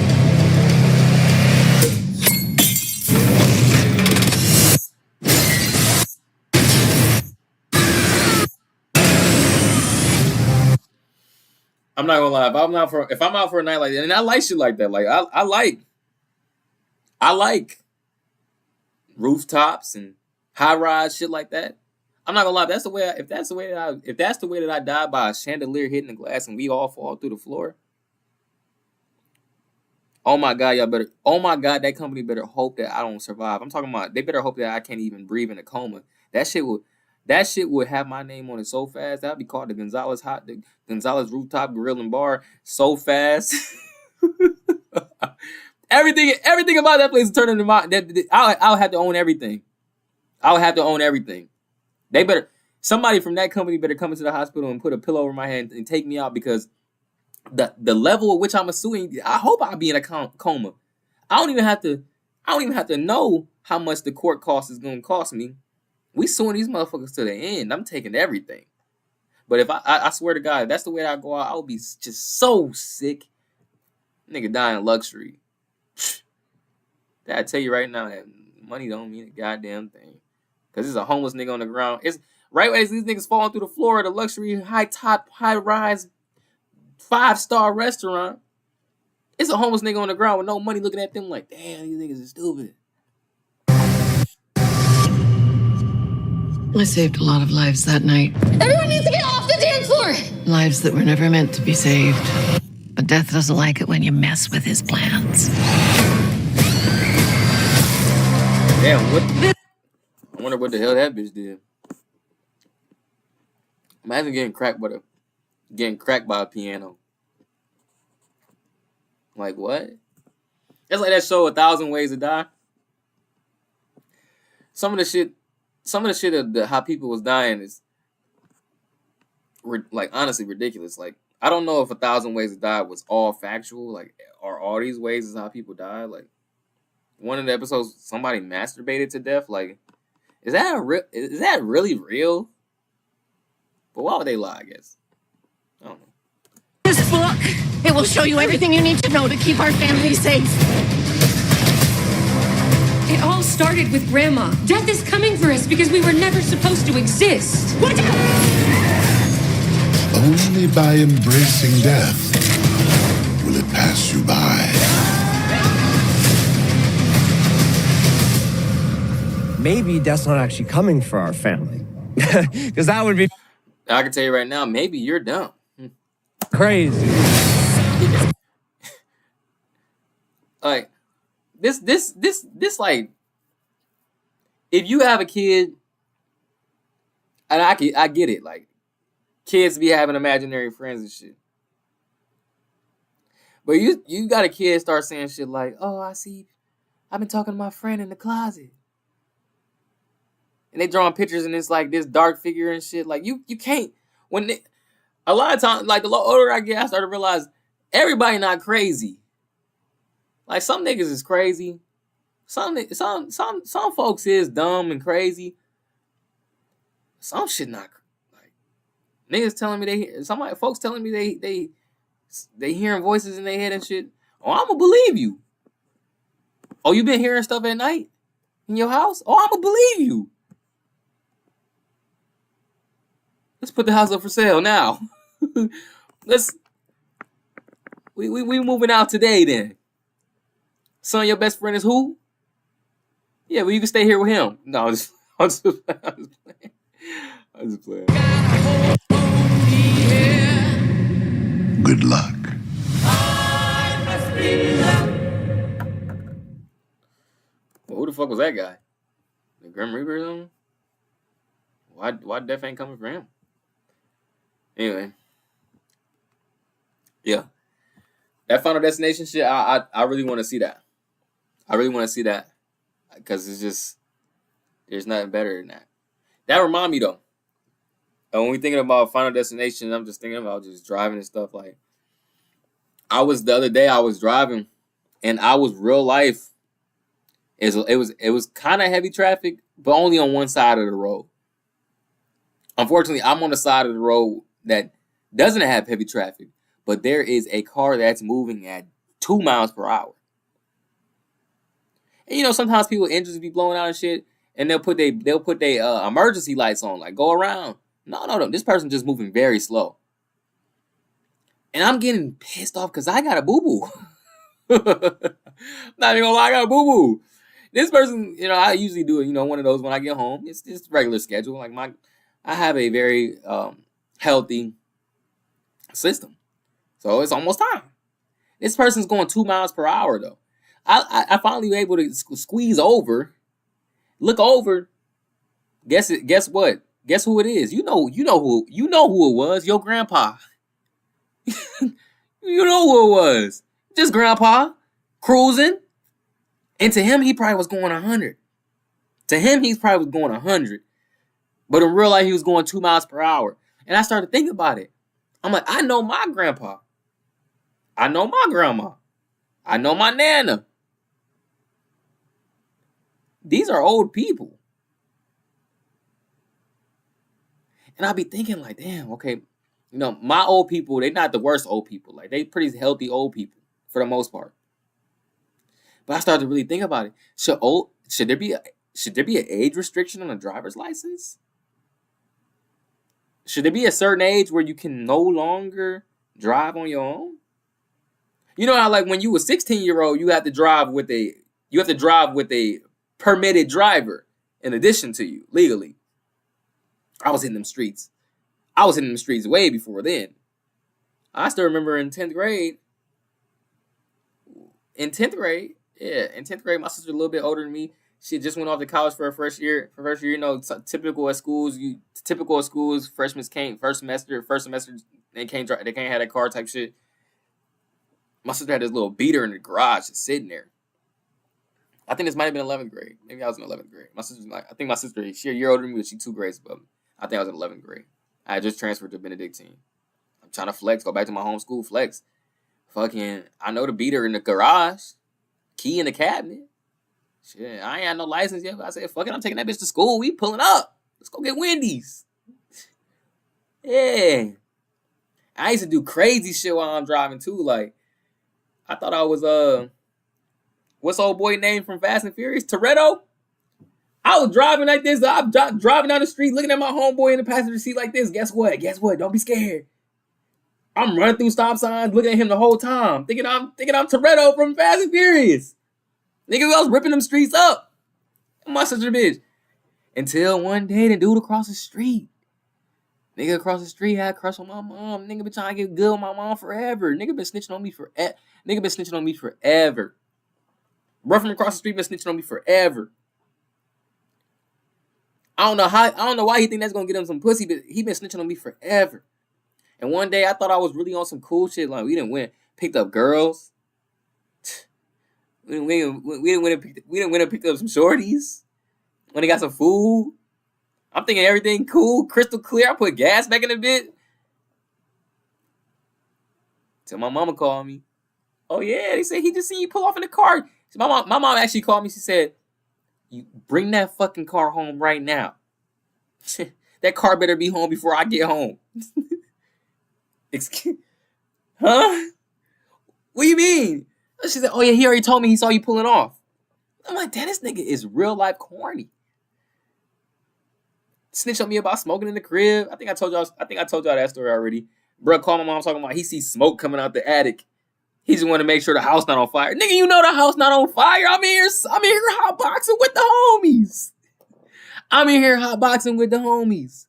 [SPEAKER 1] I'm not gonna lie. If I'm out for a night like that, and I like shit like that. Like I like rooftops and high rise shit like that. I'm not gonna lie. If that's the way that I die by a chandelier hitting the glass and we all fall through the floor. Oh my god, oh my god, that company better hope that I don't survive. I'm talking about they better hope that I can't even breathe in a coma. That shit would have my name on it so fast. That'd be called the Gonzalez Rooftop Grill and Bar so fast. Everything about that place is turning into my. I'll have to own everything. I'll have to own everything. Somebody from that company better come into the hospital and put a pillow over my head and take me out, because the level at which I'm assuming, I hope I'll be in a coma. I don't even have to know how much the court cost is going to cost me. We suing these motherfuckers to the end. I'm taking everything. But if I swear to God, if that's the way I go out, I would be just so sick. Nigga die in luxury. I tell you right now, that money don't mean a goddamn thing. Because there's a homeless nigga on the ground. It's right as these niggas falling through the floor at a luxury, high-rise, 5-star restaurant. It's a homeless nigga on the ground with no money looking at them like, damn, these niggas are stupid.
[SPEAKER 6] I saved a lot of lives that night.
[SPEAKER 7] Everyone needs to get off the dance floor!
[SPEAKER 6] Lives that were never meant to be saved. But death doesn't like it when you mess with his plans.
[SPEAKER 1] Damn, I wonder what the hell that bitch did. Imagine getting cracked by a piano. Like, what? That's like that show, A Thousand Ways to Die. Some of the shit of how people was dying is like honestly ridiculous. Like I don't know if 1,000 Ways to Die was all factual. Like, are all these ways is how people die? Like one of the episodes, somebody masturbated to death. Like, is that really real? But why would they lie? I guess I don't know.
[SPEAKER 6] This book, it will show you everything you need to know to keep our family safe.
[SPEAKER 7] It all started with Grandma. Death is coming for us because we were never supposed to exist.
[SPEAKER 6] What?
[SPEAKER 8] Only by embracing death will it pass you by.
[SPEAKER 9] Maybe death's not actually coming for our family. Because that would be
[SPEAKER 1] I can tell you right now, maybe you're dumb.
[SPEAKER 9] crazy.
[SPEAKER 1] Like this like, if you have a kid, and I get it, like kids be having imaginary friends and shit. But you got a kid start saying shit like, oh, I've been talking to my friend in the closet. And they drawing pictures and it's like this dark figure and shit. Like you can't, a lot of times, like the older I get, I start to realize everybody not crazy. Like some niggas is crazy. Some folks is dumb and crazy. Some shit not. Like niggas telling me folks telling me they hearing voices in their head and shit. Oh, I'ma believe you. Oh, you been hearing stuff at night in your house? Oh, I'ma believe you. Let's put the house up for sale now. We moving out today then. Son, your best friend is who? Yeah, well, you can stay here with him. No, I'm just playing.
[SPEAKER 8] Good luck.
[SPEAKER 1] Well, who the fuck was that guy? The Grim Reaper or something? Why death ain't coming for him? Anyway. Yeah. That Final Destination shit, I really want to see that. I really want to see that. Because it's just, there's nothing better than that. That remind me though. When we thinking about Final Destination, I'm just thinking about just driving and stuff. Like, the other day I was driving and I was real life. It was kind of heavy traffic, but only on one side of the road. Unfortunately, I'm on the side of the road that doesn't have heavy traffic, but there is a car that's moving at 2 miles per hour. And you know, sometimes people engines be blowing out and shit, and they'll put their emergency lights on, like go around. No. This person just moving very slow, and I'm getting pissed off because I got a boo boo. Not even gonna lie, I got a boo boo. This person, you know, I usually do it. You know, one of those when I get home. It's just regular schedule. Like I have a very healthy system, so it's almost time. This person's going 2 miles per hour though. I finally was able to squeeze over, look over. Guess what? Guess who it is? You know who it was. Your grandpa. You know who it was. Just grandpa cruising. And to him, he probably was going 100. To him, he probably was going 100. But in real life, he was going 2 miles per hour. And I started to think about it. I'm like, I know my grandpa. I know my grandma. I know my nana. These are old people. And I'll be thinking like, damn, okay, you know, my old people, they're not the worst old people. Like, they pretty healthy old people for the most part. But I started to really think about it. Should there be an age restriction on a driver's license? Should there be a certain age where you can no longer drive on your own? You know how like when you a 16-year-old, you have to drive with a permitted driver in addition to you legally. I was in them streets. Way before then. I still remember in 10th grade. In 10th grade, my sister a little bit older than me. She just went off to college for her first year. You know, typical at schools. First semester, they can't have a car type shit. My sister had this little beater in the garage just sitting there. I think this might have been 11th grade. Maybe I was in 11th grade. My sister's like, I think my sister, she a year older than me, but she 2 grades above me. I think I was in 11th grade. I had just transferred to Benedictine. I'm trying to flex, go back to my home school, flex. Fucking, I know the beater in the garage, key in the cabinet. Shit, I ain't had no license yet, but I said, fuck it, I'm taking that bitch to school. We pulling up. Let's go get Wendy's. Yeah. I used to do crazy shit while I'm driving too. Like, I thought I was, what's old boy name from Fast and Furious? Toretto? I was driving like this. I'm driving down the street, looking at my homeboy in the passenger seat like this. Guess what? Don't be scared. I'm running through stop signs, looking at him the whole time, thinking I'm Toretto from Fast and Furious. Nigga, I was ripping them streets up. My sister bitch. Until one day, the dude across the street. Nigga across the street had a crush on my mom. Nigga been trying to get good with my mom forever. Nigga been snitching on me forever. Bro from across the street been snitching on me forever. I don't know why he think that's gonna get him some pussy, but he been snitching on me forever. And one day I thought I was really on some cool shit. Like we didn't win, picked up girls. We didn't win and picked up some shorties. When they got some food. I'm thinking everything cool, crystal clear. I put gas back in the bit. Till my mama called me. Oh yeah, they said he just seen you pull off in the car. So my mom actually called me. She said, "You bring that fucking car home right now. That car better be home before I get home." Excuse, huh? What do you mean? She said, "Oh yeah, he already told me he saw you pulling off." I'm like, damn, this nigga is real life corny. Snitch on me about smoking in the crib. I think I told y'all that story already. Bruh called my mom talking about he sees smoke coming out the attic. He just want to make sure the house not on fire. Nigga, you know the house not on fire. I'm in here hotboxing with the homies.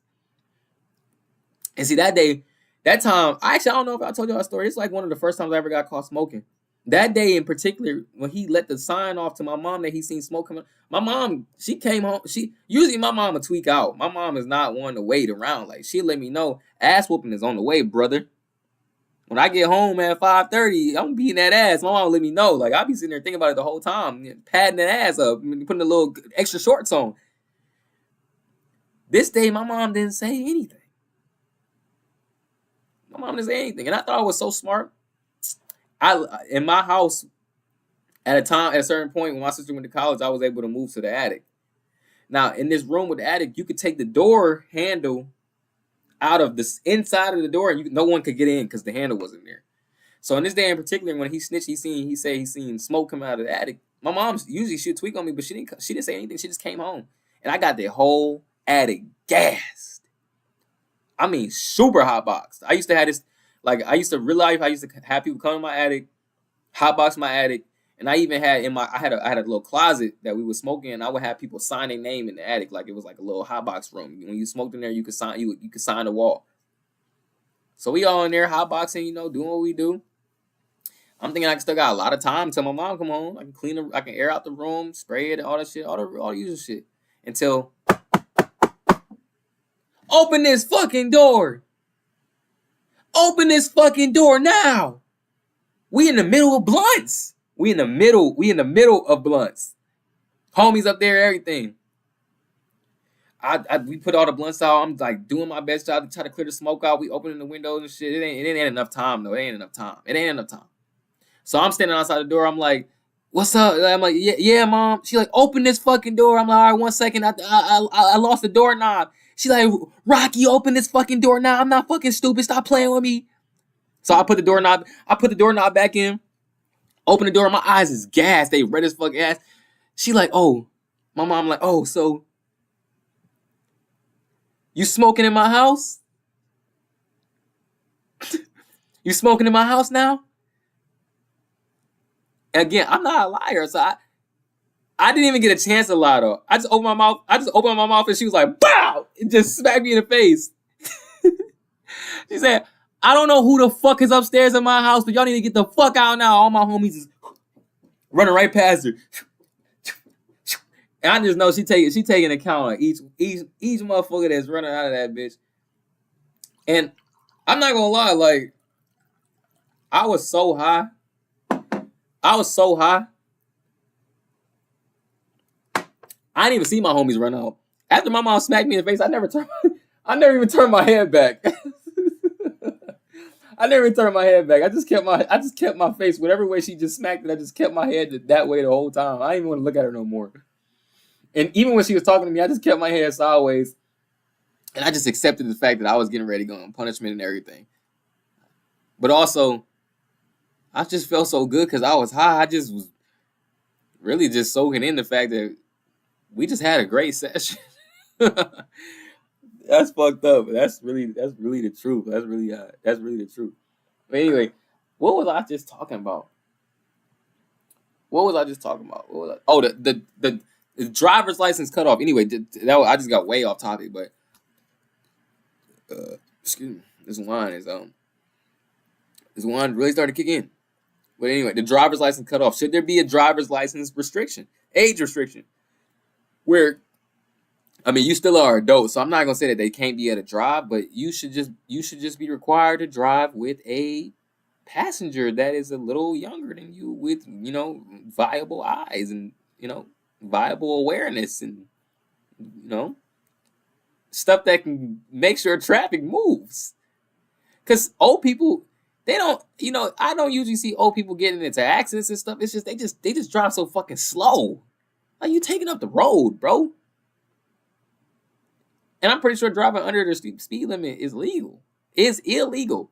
[SPEAKER 1] And see, that time, I don't know if I told y'all a story. It's like one of the first times I ever got caught smoking. That day in particular, when he let the sign off to my mom that he seen smoke coming, my mom, she came home. Usually my mom would tweak out. My mom is not one to wait around. Like, she'll let me know, ass whooping is on the way, brother. When I get home at 5:30, I'm beating that ass. My mom will let me know. Like, I'll be sitting there thinking about it the whole time, padding that ass up, putting a little extra shorts on. This day, my mom didn't say anything. And I thought I was so smart. In my house, at a certain point when my sister went to college, I was able to move to the attic. Now, in this room with the attic, you could take the door handle out of the inside of the door, and no one could get in because the handle wasn't there. So in this day in particular, when he snitched, he seen smoke come out of the attic. My mom usually she'd tweak on me, but she didn't say anything. She just came home, and I got the whole attic gassed. I mean, super hot boxed. I used to have this. Like, I used to have people come to my attic, hotbox my attic, and I even had I had a little closet that we would smoke in. I would have people sign their name in the attic, like it was like a little hotbox room. When you smoked in there, you could sign the wall. So we all in there hotboxing, doing what we do. I'm thinking I still got a lot of time until my mom come home. I can air out the room, spray it, all that shit, all the usual shit. Until open this fucking door. Open this fucking door now. We in the middle of blunts. We in the middle of blunts. Homies up there, everything. We put all the blunts out. I'm like doing my best job to try to clear the smoke out. We opening the windows and shit. It ain't enough time though. It ain't enough time. So I'm standing outside the door. I'm like, "What's up?" I'm like, yeah, mom. She like, "Open this fucking door." I'm like, "All right, 1 second. I lost the doorknob." She like, "Rocky, open this fucking door now. I'm not fucking stupid. Stop playing with me." So I put the doorknob back in. Open the door. My eyes is gassed. They red as fuck ass. She like, "Oh," my mom like, "Oh, so you smoking in my house? You smoking in my house now?" Again, I'm not a liar, so I didn't even get a chance to lie though. I just opened my mouth and she was like, "Bow!" It just smacked me in the face. She said, "I don't know who the fuck is upstairs in my house, but y'all need to get the fuck out now." All my homies is running right past her. And I just know she taking account of each motherfucker that's running out of that bitch. And I'm not gonna lie, like, I was so high. I didn't even see my homies run out. After my mom smacked me in the face, I never even turned my head back. I never even turned my head back. I just kept my face whatever way she just smacked it. I just kept my head that way the whole time. I didn't even want to look at her no more. And even when she was talking to me, I just kept my head sideways. And I just accepted the fact that I was getting ready to go on punishment and everything. But also, I just felt so good because I was high. I just was really just soaking in the fact that we just had a great session. That's fucked up. That's really the truth. That's really the truth. But anyway, what was I just talking about? Oh, the driver's license cutoff. Anyway, I just got way off topic, but excuse me. This wine really started to kick in. But anyway, the driver's license cutoff. Should there be a driver's license restriction, age restriction, where, I mean, you still are adults, so I'm not gonna say that they can't be able to drive, but you should just be required to drive with a passenger that is a little younger than you, with viable eyes and viable awareness and stuff that can make sure traffic moves. Because old people, they don't, I don't usually see old people getting into accidents and stuff. It's just they just drive so fucking slow. Like, you taking up the road, bro. And I'm pretty sure driving under the speed limit is illegal.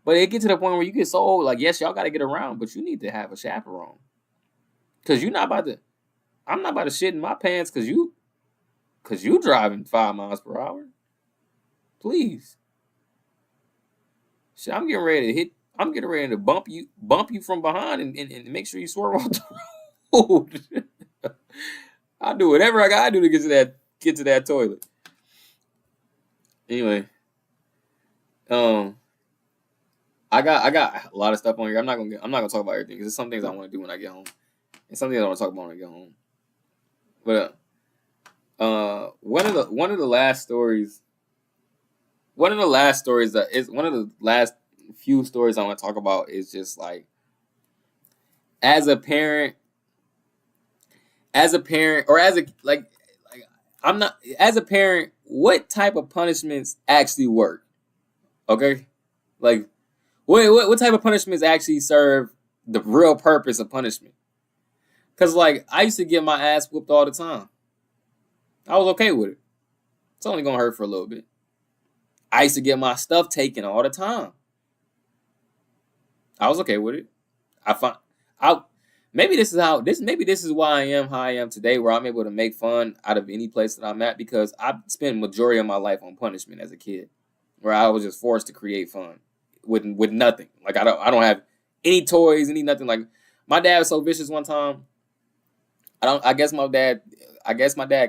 [SPEAKER 1] But it gets to the point where you get so old, like, yes, y'all got to get around, but you need to have a chaperone. Because I'm not about to shit in my pants because you driving 5 miles per hour. Please. Shit, I'm getting ready to bump you from behind and make sure you swerve off the road. I'll do whatever I gotta do to get to that toilet. Anyway, I got a lot of stuff on here. I'm not gonna talk about everything because there's some things I want to do when I get home, and some things I want to talk about when I get home. But one of the last few stories I want to talk about is just like, as a parent, what type of punishments actually work? Okay, like what type of punishments actually serve the real purpose of punishment? Because, like, I used to get my ass whooped all the time. I was okay with it. It's only gonna hurt for a little bit. I used to get my stuff taken all the time. I was okay with it. Maybe this is why I am how I am today, where I'm able to make fun out of any place that I'm at, because I spent majority of my life on punishment as a kid, where I was just forced to create fun with nothing. Like, I don't have any toys, any nothing. Like, my dad was so vicious one time. I guess my dad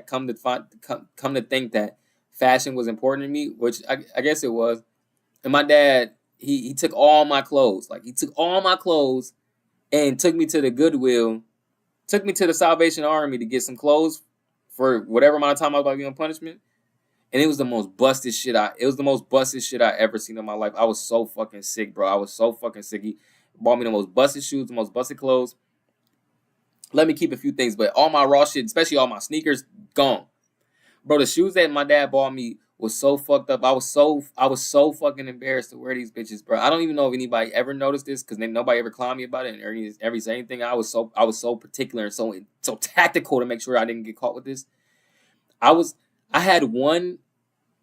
[SPEAKER 1] come to think that fashion was important to me, which I guess it was. And my dad, he took all my clothes. Like, he took all my clothes and took me to the Goodwill, took me to the Salvation Army to get some clothes for whatever amount of time I was about to be on punishment. And it was the most busted shit I ever seen in my life. I was so fucking sick, bro. I was so fucking sick. He bought me the most busted shoes, the most busted clothes. Let me keep a few things, but all my raw shit, especially all my sneakers, gone. Bro, the shoes that my dad bought me was so fucked up. I was so fucking embarrassed to wear these bitches, bro. I don't even know if anybody ever noticed this, because nobody ever clowned me about it and ever say anything. I was so particular and so tactical to make sure I didn't get caught with this. I had one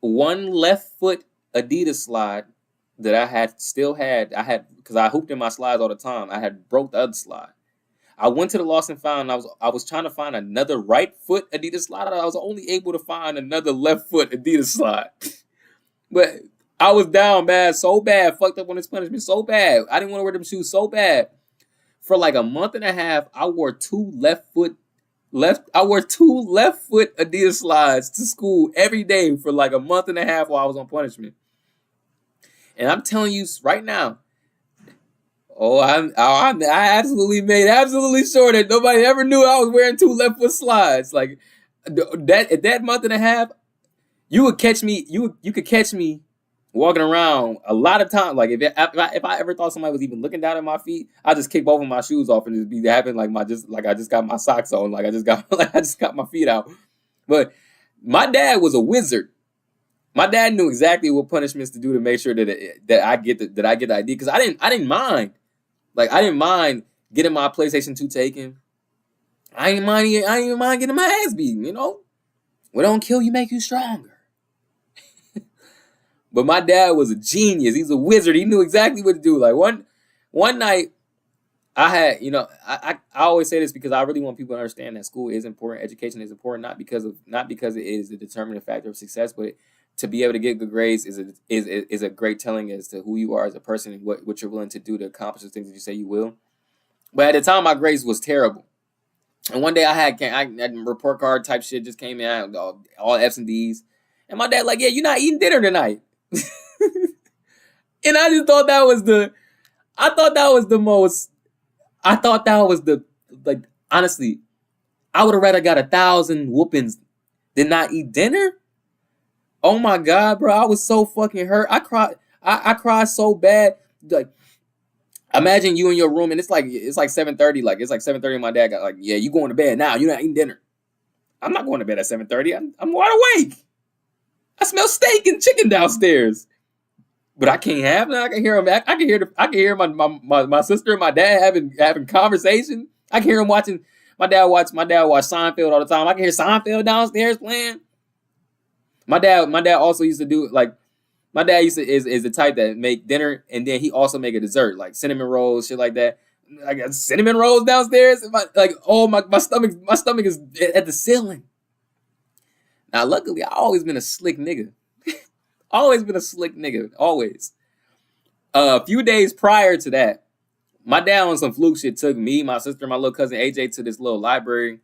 [SPEAKER 1] left foot Adidas slide that I had because I hooped in my slides all the time. I had broke the other slide. I went to the Lost and Found, and I was trying to find another right foot Adidas slide. I was only able to find another left foot Adidas slide. But I was down bad, so bad, fucked up on this punishment so bad. I didn't want to wear them shoes so bad. For like a month and a half, I wore two left foot Adidas slides to school every day for like a month and a half while I was on punishment. And I'm telling you right now, I absolutely made sure that nobody ever knew I was wearing two left foot slides. Like, that month and a half, you could catch me walking around a lot of times. Like if I ever thought somebody was even looking down at my feet, I just kick both of my shoes off and just be having like I just got my socks on, like I just got my feet out. But my dad was a wizard. My dad knew exactly what punishments to do to make sure that I get the ID, because I didn't mind. Like I didn't mind getting my PlayStation 2 taken. I didn't even mind getting my ass beaten. You know, what don't kill you make you stronger. But my dad was a genius. He's a wizard. He knew exactly what to do. Like one night, I had, I always say this because I really want people to understand that school is important, education is important, not because it is a determining factor of success, but to be able to get good grades is a great telling as to who you are as a person and what you're willing to do to accomplish the things that you say you will. But at the time, my grades was terrible. And one day I had report card type shit just came in, all F's and D's. And my dad like, yeah, you're not eating dinner tonight. And I just thought that was like, honestly, I would have rather got 1,000 whoopings than not eat dinner. Oh my God, bro. I was so fucking hurt. I cried so bad. Like, imagine you in your room and it's like 7:30. Like, it's like 7:30 and my dad got like, yeah, you going to bed now. You're not eating dinner. I'm not going to bed at 7:30. I'm wide awake. I smell steak and chicken downstairs. But I can't have that. I can hear him. I can hear my sister and my dad having conversation. I can hear him watching. My dad watch Seinfeld all the time. I can hear Seinfeld downstairs playing. My dad also used to do like, my dad is the type that make dinner and then he also make a dessert like cinnamon rolls, shit like that. I got cinnamon rolls downstairs. My stomach is at the ceiling. Now, luckily, I always been a slick nigga. Always been a slick nigga. Always. A few days prior to that, my dad on some fluke shit took me, my sister, my little cousin AJ to this little library.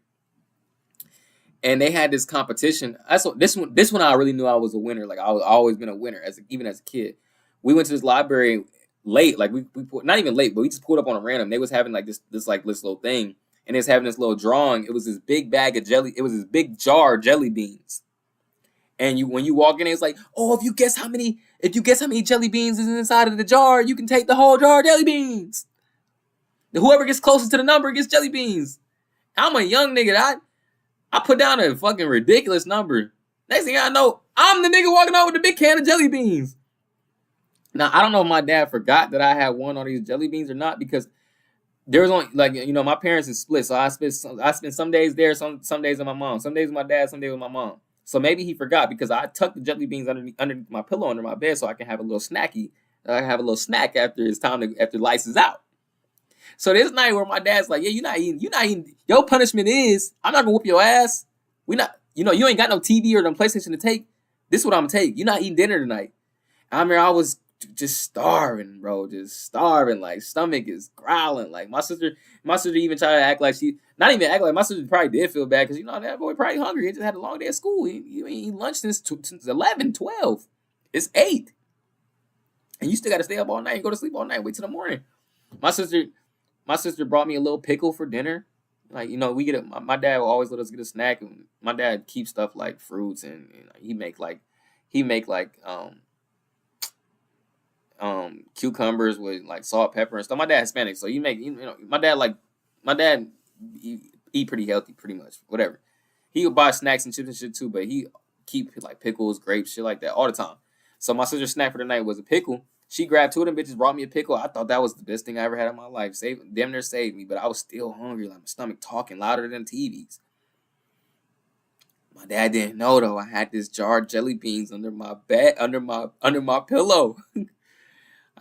[SPEAKER 1] And they had this competition. This one I really knew I was a winner. Like I was always been a winner even as a kid. We went to this library late. Like we not even late, but we just pulled up on a random. They was having like this little thing. And it's having this little drawing. It was this big bag of jelly. It was this big jar of jelly beans. And when you walk in, it's like, oh, if you guess how many jelly beans is inside of the jar, you can take the whole jar of jelly beans. Whoever gets closest to the number gets jelly beans. I'm a young nigga. I put down a fucking ridiculous number. Next thing I know, I'm the nigga walking out with a big can of jelly beans. Now I don't know if my dad forgot that I had won all these jelly beans or not, because there was only my parents is split, so I spent some days there, some days with my mom, some days with my dad, some days with my mom. So maybe he forgot because I tucked the jelly beans underneath my pillow under my bed so I can have a little snacky. I can have a little snack after it's time after lights is out. So this night where my dad's like, yeah, you're not eating. Your punishment is I'm not gonna whoop your ass. We not, you ain't got no TV or no PlayStation to take. This is what I'm gonna take. You're not eating dinner tonight. I mean, I was just starving, bro. Just starving. Like, stomach is growling. Like, my sister even tried to act like not even act like my sister probably did feel bad because, that boy probably hungry. He just had a long day at school. He ain't eaten lunch since 11, 12. It's 8. And you still got to stay up all night and go to sleep all night. Wait till the morning. My sister brought me a little pickle for dinner. Like, we get my dad will always let us get a snack. And my dad keeps stuff like fruits and he make cucumbers with like salt, pepper, and stuff. My dad's Hispanic, so my dad eat pretty healthy, pretty much. Whatever. He would buy snacks and chips and shit too, but he keep like pickles, grapes, shit like that all the time. So my sister's snack for the night was a pickle. She grabbed 2 of them bitches, brought me a pickle. I thought that was the best thing I ever had in my life. Damn near saved me, but I was still hungry, like my stomach talking louder than TVs. My dad didn't know though. I had this jar of jelly beans under my bed, under my pillow.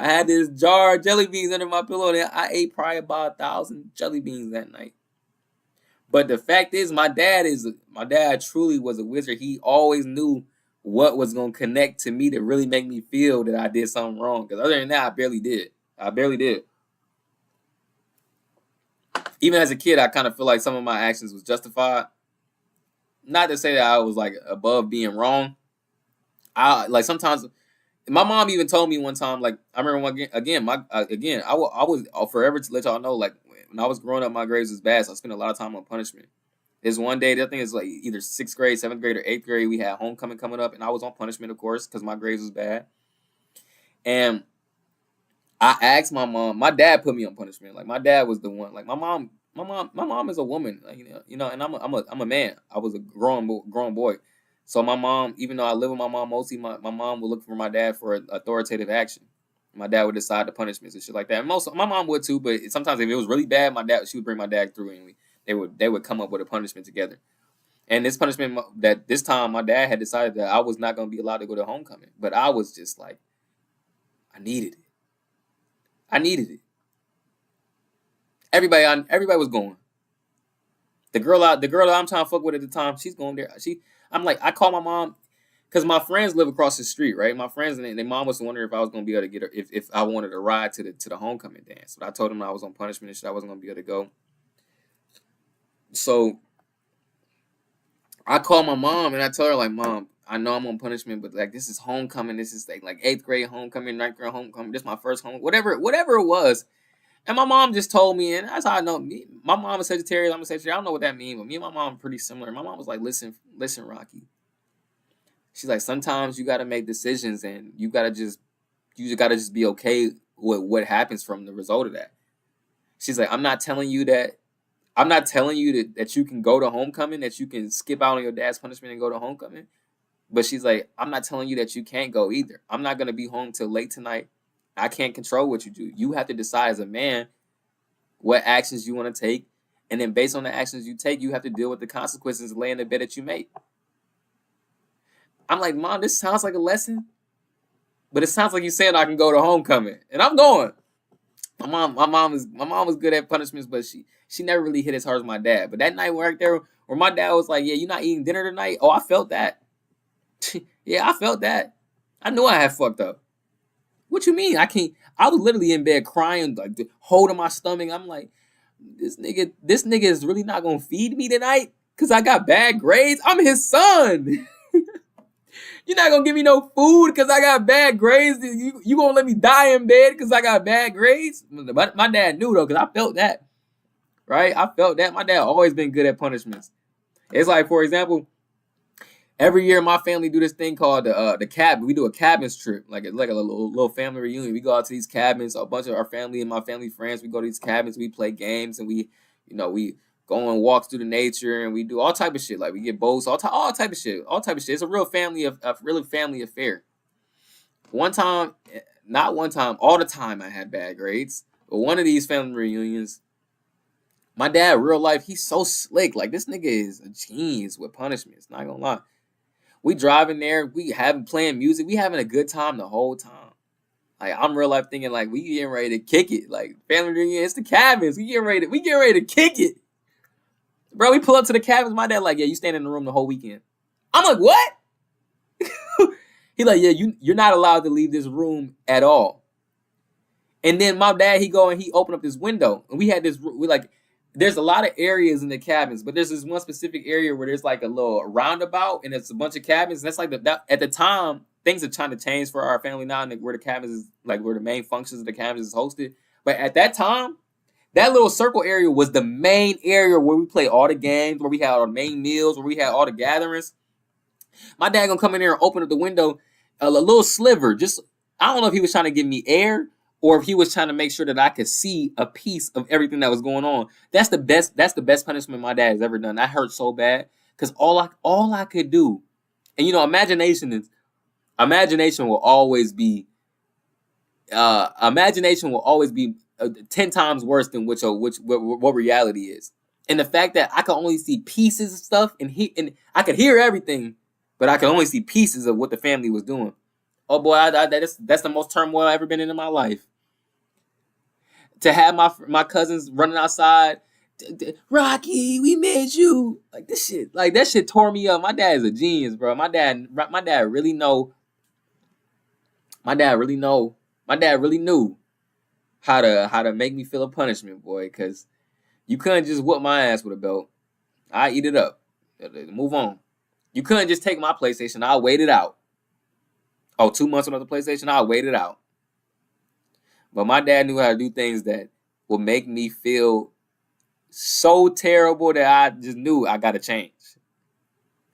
[SPEAKER 1] I had this jar of jelly beans under my pillow. And I ate probably about 1,000 jelly beans that night. But the fact is, my dad truly was a wizard. He always knew what was going to connect to me to really make me feel that I did something wrong. Because other than that, I barely did. Even as a kid, I kind of feel like some of my actions was justified. Not to say that I was like above being wrong. Sometimes my mom even told me one time, like, I remember I was forever to let y'all know, like, when I was growing up, my grades was bad, so I spent a lot of time on punishment. There's one day, I think it's like either 6th grade, 7th grade, or 8th grade, we had homecoming coming up, and I was on punishment, of course, because my grades was bad. And I asked my mom. My dad put me on punishment. Like my dad was the one. Like my mom is a woman. Like and I'm a man. I was a grown boy. So my mom, even though I live with my mom mostly, my mom would look for my dad for authoritative action. My dad would decide the punishments and shit like that. And my mom would too, but sometimes if it was really bad, she would bring my dad through and they would come up with a punishment together. And this punishment that this time my dad had decided that I was not going to be allowed to go to homecoming, but I was just like, I needed it. I needed it. Everybody was going. The girl that I'm trying to fuck with at the time, she's going there. I'm like, I call my mom because my friends live across the street, right? My friends and their mom was wondering if I was gonna be able to get her if I wanted to ride to the homecoming dance. But I told them I was on punishment and shit. I wasn't gonna be able to go. So I called my mom and I told her like, Mom, I know I'm on punishment, but like this is homecoming. This is like 8th grade homecoming, 9th grade homecoming. This is my first home, whatever it was. And my mom just told me, and that's how I know. My mom is Sagittarius. I'm a Sagittarius. I don't know what that means, but me and my mom are pretty similar. My mom was like, listen, Rocky. She's like, sometimes you got to make decisions, and you just gotta just be okay with what happens from the result of that. She's like, I'm not telling you that you can go to homecoming, that you can skip out on your dad's punishment and go to homecoming. But she's like, I'm not telling you that you can't go either. I'm not gonna be home till late tonight. I can't control what you do. You have to decide as a man what actions you want to take. And then based on the actions you take, you have to deal with the consequences laying the bed that you make. I'm like, Mom, this sounds like a lesson. But it sounds like you saying I can go to homecoming. And I'm going. My mom was good at punishments, but she never really hit as hard as my dad. But that night right there where my dad was like, yeah, you're not eating dinner tonight. Oh, I felt that. Yeah, I felt that. I knew I had fucked up. What you mean? I was literally in bed crying, like holding my stomach. I'm like, this nigga is really not gonna feed me tonight because I got bad grades. I'm his son. You're not gonna give me no food because I got bad grades. You gonna let me die in bed because I got bad grades? But my dad knew though, because I felt that. Right? I felt that. My dad always been good at punishments. It's like, for example, every year, my family do this thing called the cabin. We do a cabins trip, like a little family reunion. We go out to these cabins. A bunch of our family and my family friends. We go to these cabins. We play games and we go on walks through the nature and we do all type of shit. Like we get boats, all type of shit. It's a real family affair. All the time I had bad grades. But one of these family reunions, my dad, real life, he's so slick. Like this nigga is a genius with punishments. Not gonna lie. We driving there, playing music, we having a good time the whole time. Like I'm real life thinking like we getting ready to kick it. Like family reunion, it's the cabins. We getting ready to kick it. Bro, we pull up to the cabins. My dad like, yeah, you staying in the room the whole weekend. I'm like, what? He like, yeah, you're not allowed to leave this room at all. And then my dad, he go and he opened up this window, and there's a lot of areas in the cabins, but there's this one specific area where there's like a little roundabout and it's a bunch of cabins. That's like at the time, things are trying to change for our family now, and where the cabins is like where the main functions of the cabins is hosted. But at that time, that little circle area was the main area where we play all the games, where we had our main meals, where we had all the gatherings. My dad gonna come in there and open up the window, a little sliver. Just I don't know if he was trying to give me air, or if he was trying to make sure that I could see a piece of everything that was going on. That's the best punishment my dad has ever done. That hurt so bad because all I could do, and imagination will always be 10 times worse than what reality is. And the fact that I could only see pieces of stuff and I could hear everything, but I could only see pieces of what the family was doing. Oh boy, that's the most turmoil I've ever been in my life. To have my cousins running outside, Rocky, we made you like this shit. Like that shit tore me up. My dad is a genius, bro. My dad really know. My dad really knew how to make me feel a punishment, boy. Because you couldn't just whoop my ass with a belt. I eat it up. Move on. You couldn't just take my PlayStation. I'll wait it out. Oh, 2 months without the PlayStation, I'll wait it out. But my dad knew how to do things that would make me feel so terrible that I just knew I got to change.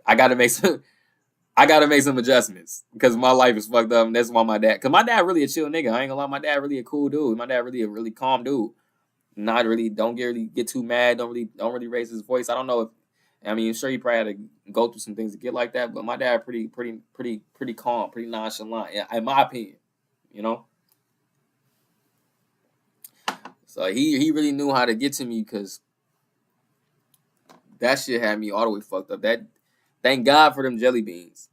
[SPEAKER 1] I got to make some. I gotta make some adjustments because my life is fucked up, and that's why my dad. Cause my dad really a chill nigga. I ain't gonna lie, my dad really a cool dude. My dad really a really calm dude. Not really, don't get too mad. Don't really raise his voice. I don't know if, I mean, sure he probably had to go through some things to get like that, but my dad pretty calm, pretty nonchalant, in my opinion. You know. So he really knew how to get to me because that shit had me all the way fucked up. That. Thank God for them jelly beans.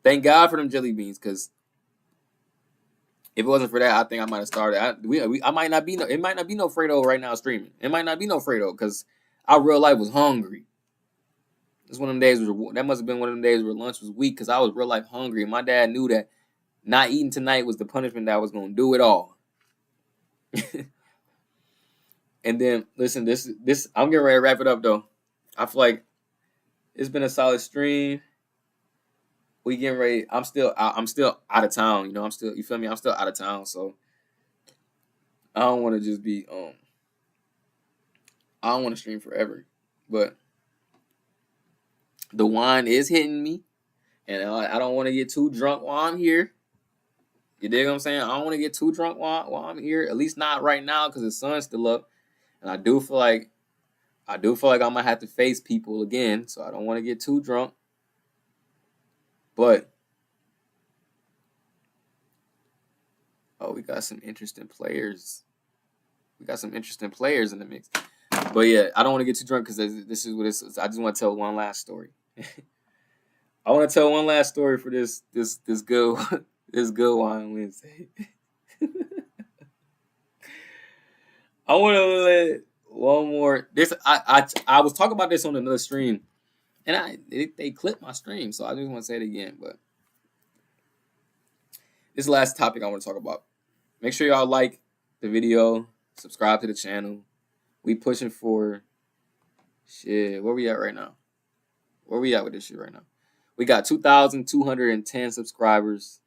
[SPEAKER 1] Thank God for them jelly beans, because if it wasn't for that, I think I might have started. I might not be no. It might not be no Fredo right now streaming. It might not be no Fredo because our real life was hungry. It's one of them days. That must have been one of them days where lunch was weak because I was real life hungry. My dad knew that not eating tonight was the punishment that I was gonna do it all. And then listen, this I'm getting ready to wrap it up though. I feel like it's been a solid stream. We getting ready. I'm still out of town. You know, you feel me? I'm still out of town, so I don't want to just be I don't want to stream forever. But the wine is hitting me, and I don't want to get too drunk while I'm here. You dig what I'm saying? I don't want to get too drunk while I'm here. At least not right now, because the sun's still up, and I do feel like I might have to face people again, so I don't want to get too drunk. But we got some interesting players. We got some interesting players in the mix. But yeah, I don't want to get too drunk because this is what this is. I just want to tell one last story. I want to tell one last story for this good this good wine Wednesday. I want to let one more. This I was talking about this on another stream, and they clipped my stream, so I just want to say it again. But this is the last topic I want to talk about. Make sure y'all like the video, subscribe to the channel. We pushing for shit. Where we at right now? Where we at with this shit right now? We got 2,210 subscribers.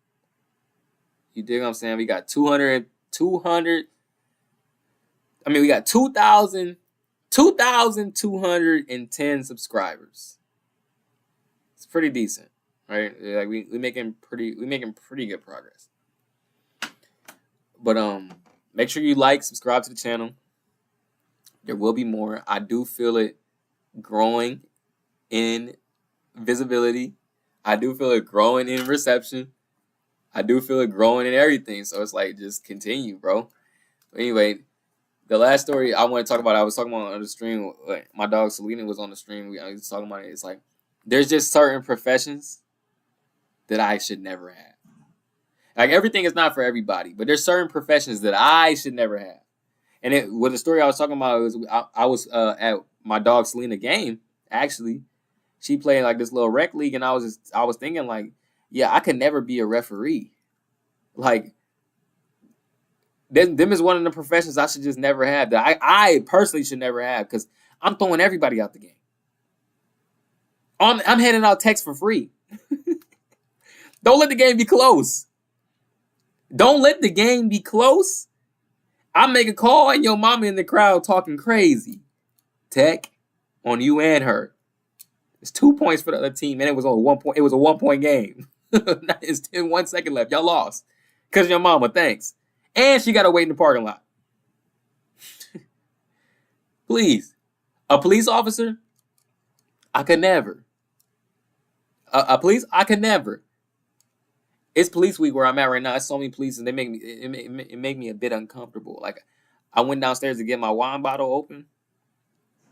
[SPEAKER 1] You dig what I'm saying? We got 200. I mean, we got 2,210 subscribers. It's pretty decent, right? Like we making pretty good progress. But make sure you like, subscribe to the channel. There will be more. I do feel it growing in visibility. I do feel it growing in reception. I do feel it growing in everything. So it's like, just continue, bro. But anyway, the last story I want to talk about, I was talking about on the stream. Like, my dog Selena was on the stream. I was talking about it. It's like, there's just certain professions that I should never have. Like, everything is not for everybody, but there's certain professions that I should never have. And the story I was talking about was I was at my dog Selena game. Actually, she played like this little rec league, and I was thinking like, yeah, I could never be a referee. Like, them is one of the professions I should just never have, that I personally should never have, because I'm throwing everybody out the game. I'm handing out texts for free. Don't let the game be close. Don't let the game be close. I make a call and your mama in the crowd talking crazy. Tech on you and her. It's 2 points for the other team, and it was only 1 point. It was a 1 point game. It's 1 second left. Y'all lost because your mama. Thanks, and she got to wait in the parking lot. Please, a police officer, I could never. A police, I could never. It's police week where I'm at right now. It's so many police, and they make me a bit uncomfortable. Like, I went downstairs to get my wine bottle open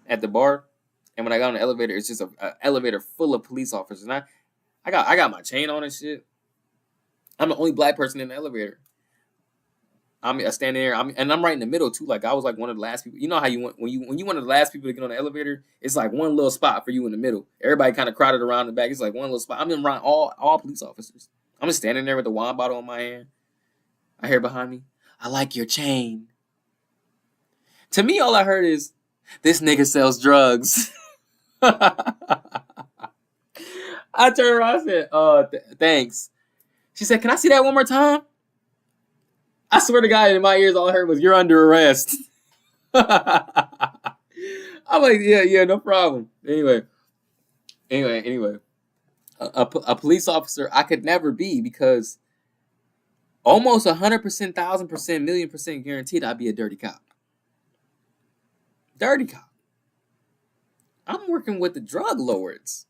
[SPEAKER 1] at the bar, and when I got on the elevator, it's just an elevator full of police officers. And I got my chain on and shit. I'm the only black person in the elevator. I'm standing there, I'm right in the middle too. Like, I was like one of the last people. You know how you want when you one of the last people to get on the elevator, it's like one little spot for you in the middle. Everybody kind of crowded around the back. It's like one little spot. I'm in around all police officers. I'm just standing there with the wine bottle in my hand. I hear behind me, I like your chain. To me, all I heard is, this nigga sells drugs. I turned around and said, thanks. She said, can I see that one more time? I swear to God, in my ears, all I heard was, you're under arrest. I'm like, yeah, no problem. Anyway. a police officer I could never be, because almost 100%, 1,000%, 1,000,000% guaranteed I'd be a dirty cop. Dirty cop. I'm working with the drug lords.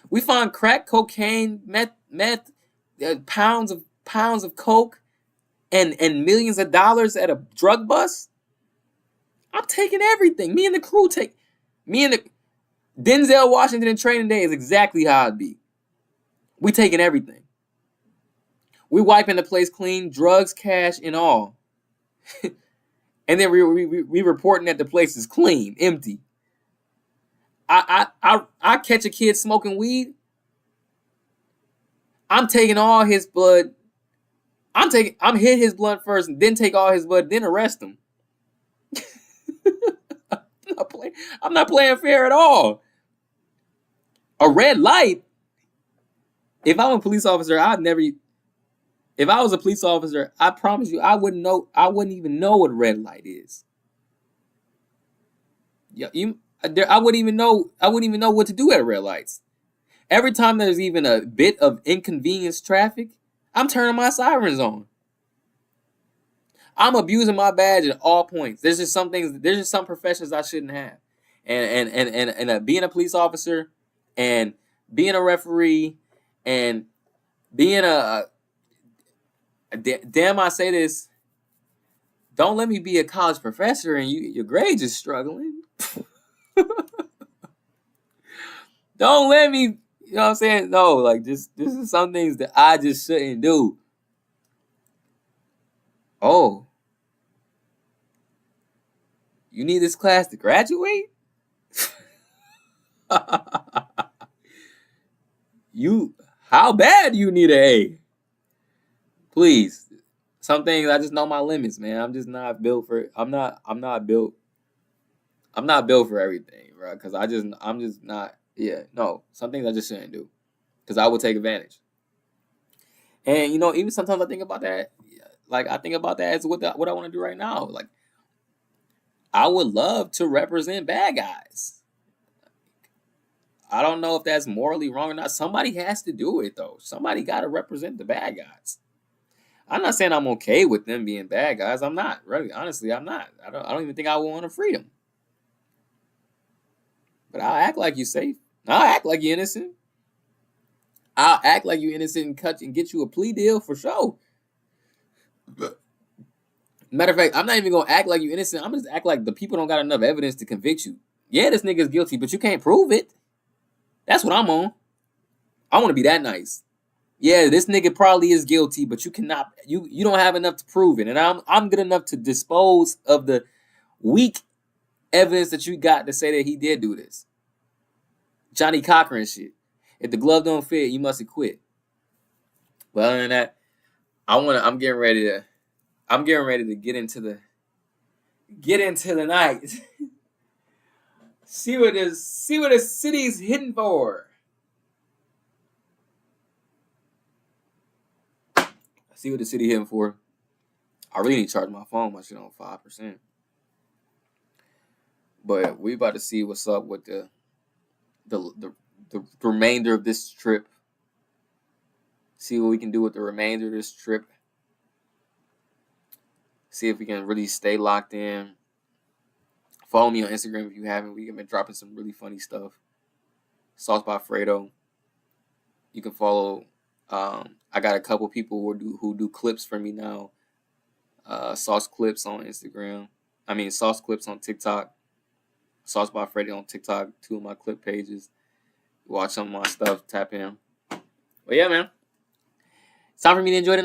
[SPEAKER 1] We find crack, cocaine, meth, pounds of coke, and millions of dollars at a drug bust. I'm taking everything. Me and the crew take. Me and the Denzel Washington in Training Day is exactly how I'd be. We taking everything. We wiping the place clean, drugs, cash, and all. And then we reporting that the place is clean, empty. I catch a kid smoking weed. I'm taking all his blood. I'm hit his blood first, and then take all his blood, then arrest him. I'm not playing fair at all. A red light. If I'm a police officer, if I was a police officer, I promise you, I wouldn't even know what a red light is. Yeah, I wouldn't even know what to do at red lights. Every time there's even a bit of inconvenienced traffic, I'm turning my sirens on. I'm abusing my badge at all points. There's just some professions I shouldn't have. And being a police officer, and being a referee, and being damn, I say this, don't let me be a college professor and your grades is struggling. Don't let me, you know what I'm saying? No, like, this is some things that I just shouldn't do. Oh, you need this class to graduate? How bad do you need an A? Please. Some things I just know my limits, man. I'm just not built for it. I'm not built for everything, bro. Cause I'm just not, no. Some things I just shouldn't do. Cause I would take advantage. And even sometimes I think about that. Like, I think about that as what I want to do right now. Like, I would love to represent bad guys. I don't know if that's morally wrong or not. Somebody has to do it, though. Somebody got to represent the bad guys. I'm not saying I'm okay with them being bad guys. I'm not. Really, honestly, I'm not. I don't even think I would want to free them. But I'll act like you're safe. I'll act like you're innocent. I'll act like you're innocent and get you a plea deal for sure. Matter of fact, I'm not even going to act like you're innocent. I'm just act like the people don't got enough evidence to convict you. Yeah, this nigga's guilty, but you can't prove it. That's what I'm on. I want to be that nice. Yeah, this nigga probably is guilty, but you cannot. You don't have enough to prove it, and I'm good enough to dispose of the weak evidence that you got to say that he did do this. Johnny Cochran shit. If the glove don't fit, you must have quit. But other than that, I'm getting ready to get into the night. see what the city's hitting for. See what the city hitting for. I really need to charge my phone. My shit on 5%. But we about to see what's up with the remainder of this trip. See what we can do with the remainder of this trip. See if we can really stay locked in. Follow me on Instagram if you haven't. We've been dropping some really funny stuff. Sauce by Fredo. You can follow. I got a couple people who do clips for me now. Sauce Clips on Instagram. Sauce Clips on TikTok. Sauce by Fredo on TikTok. 2 of my clip pages. Watch some of my stuff. Tap in. But yeah, man. It's time for me to enjoy the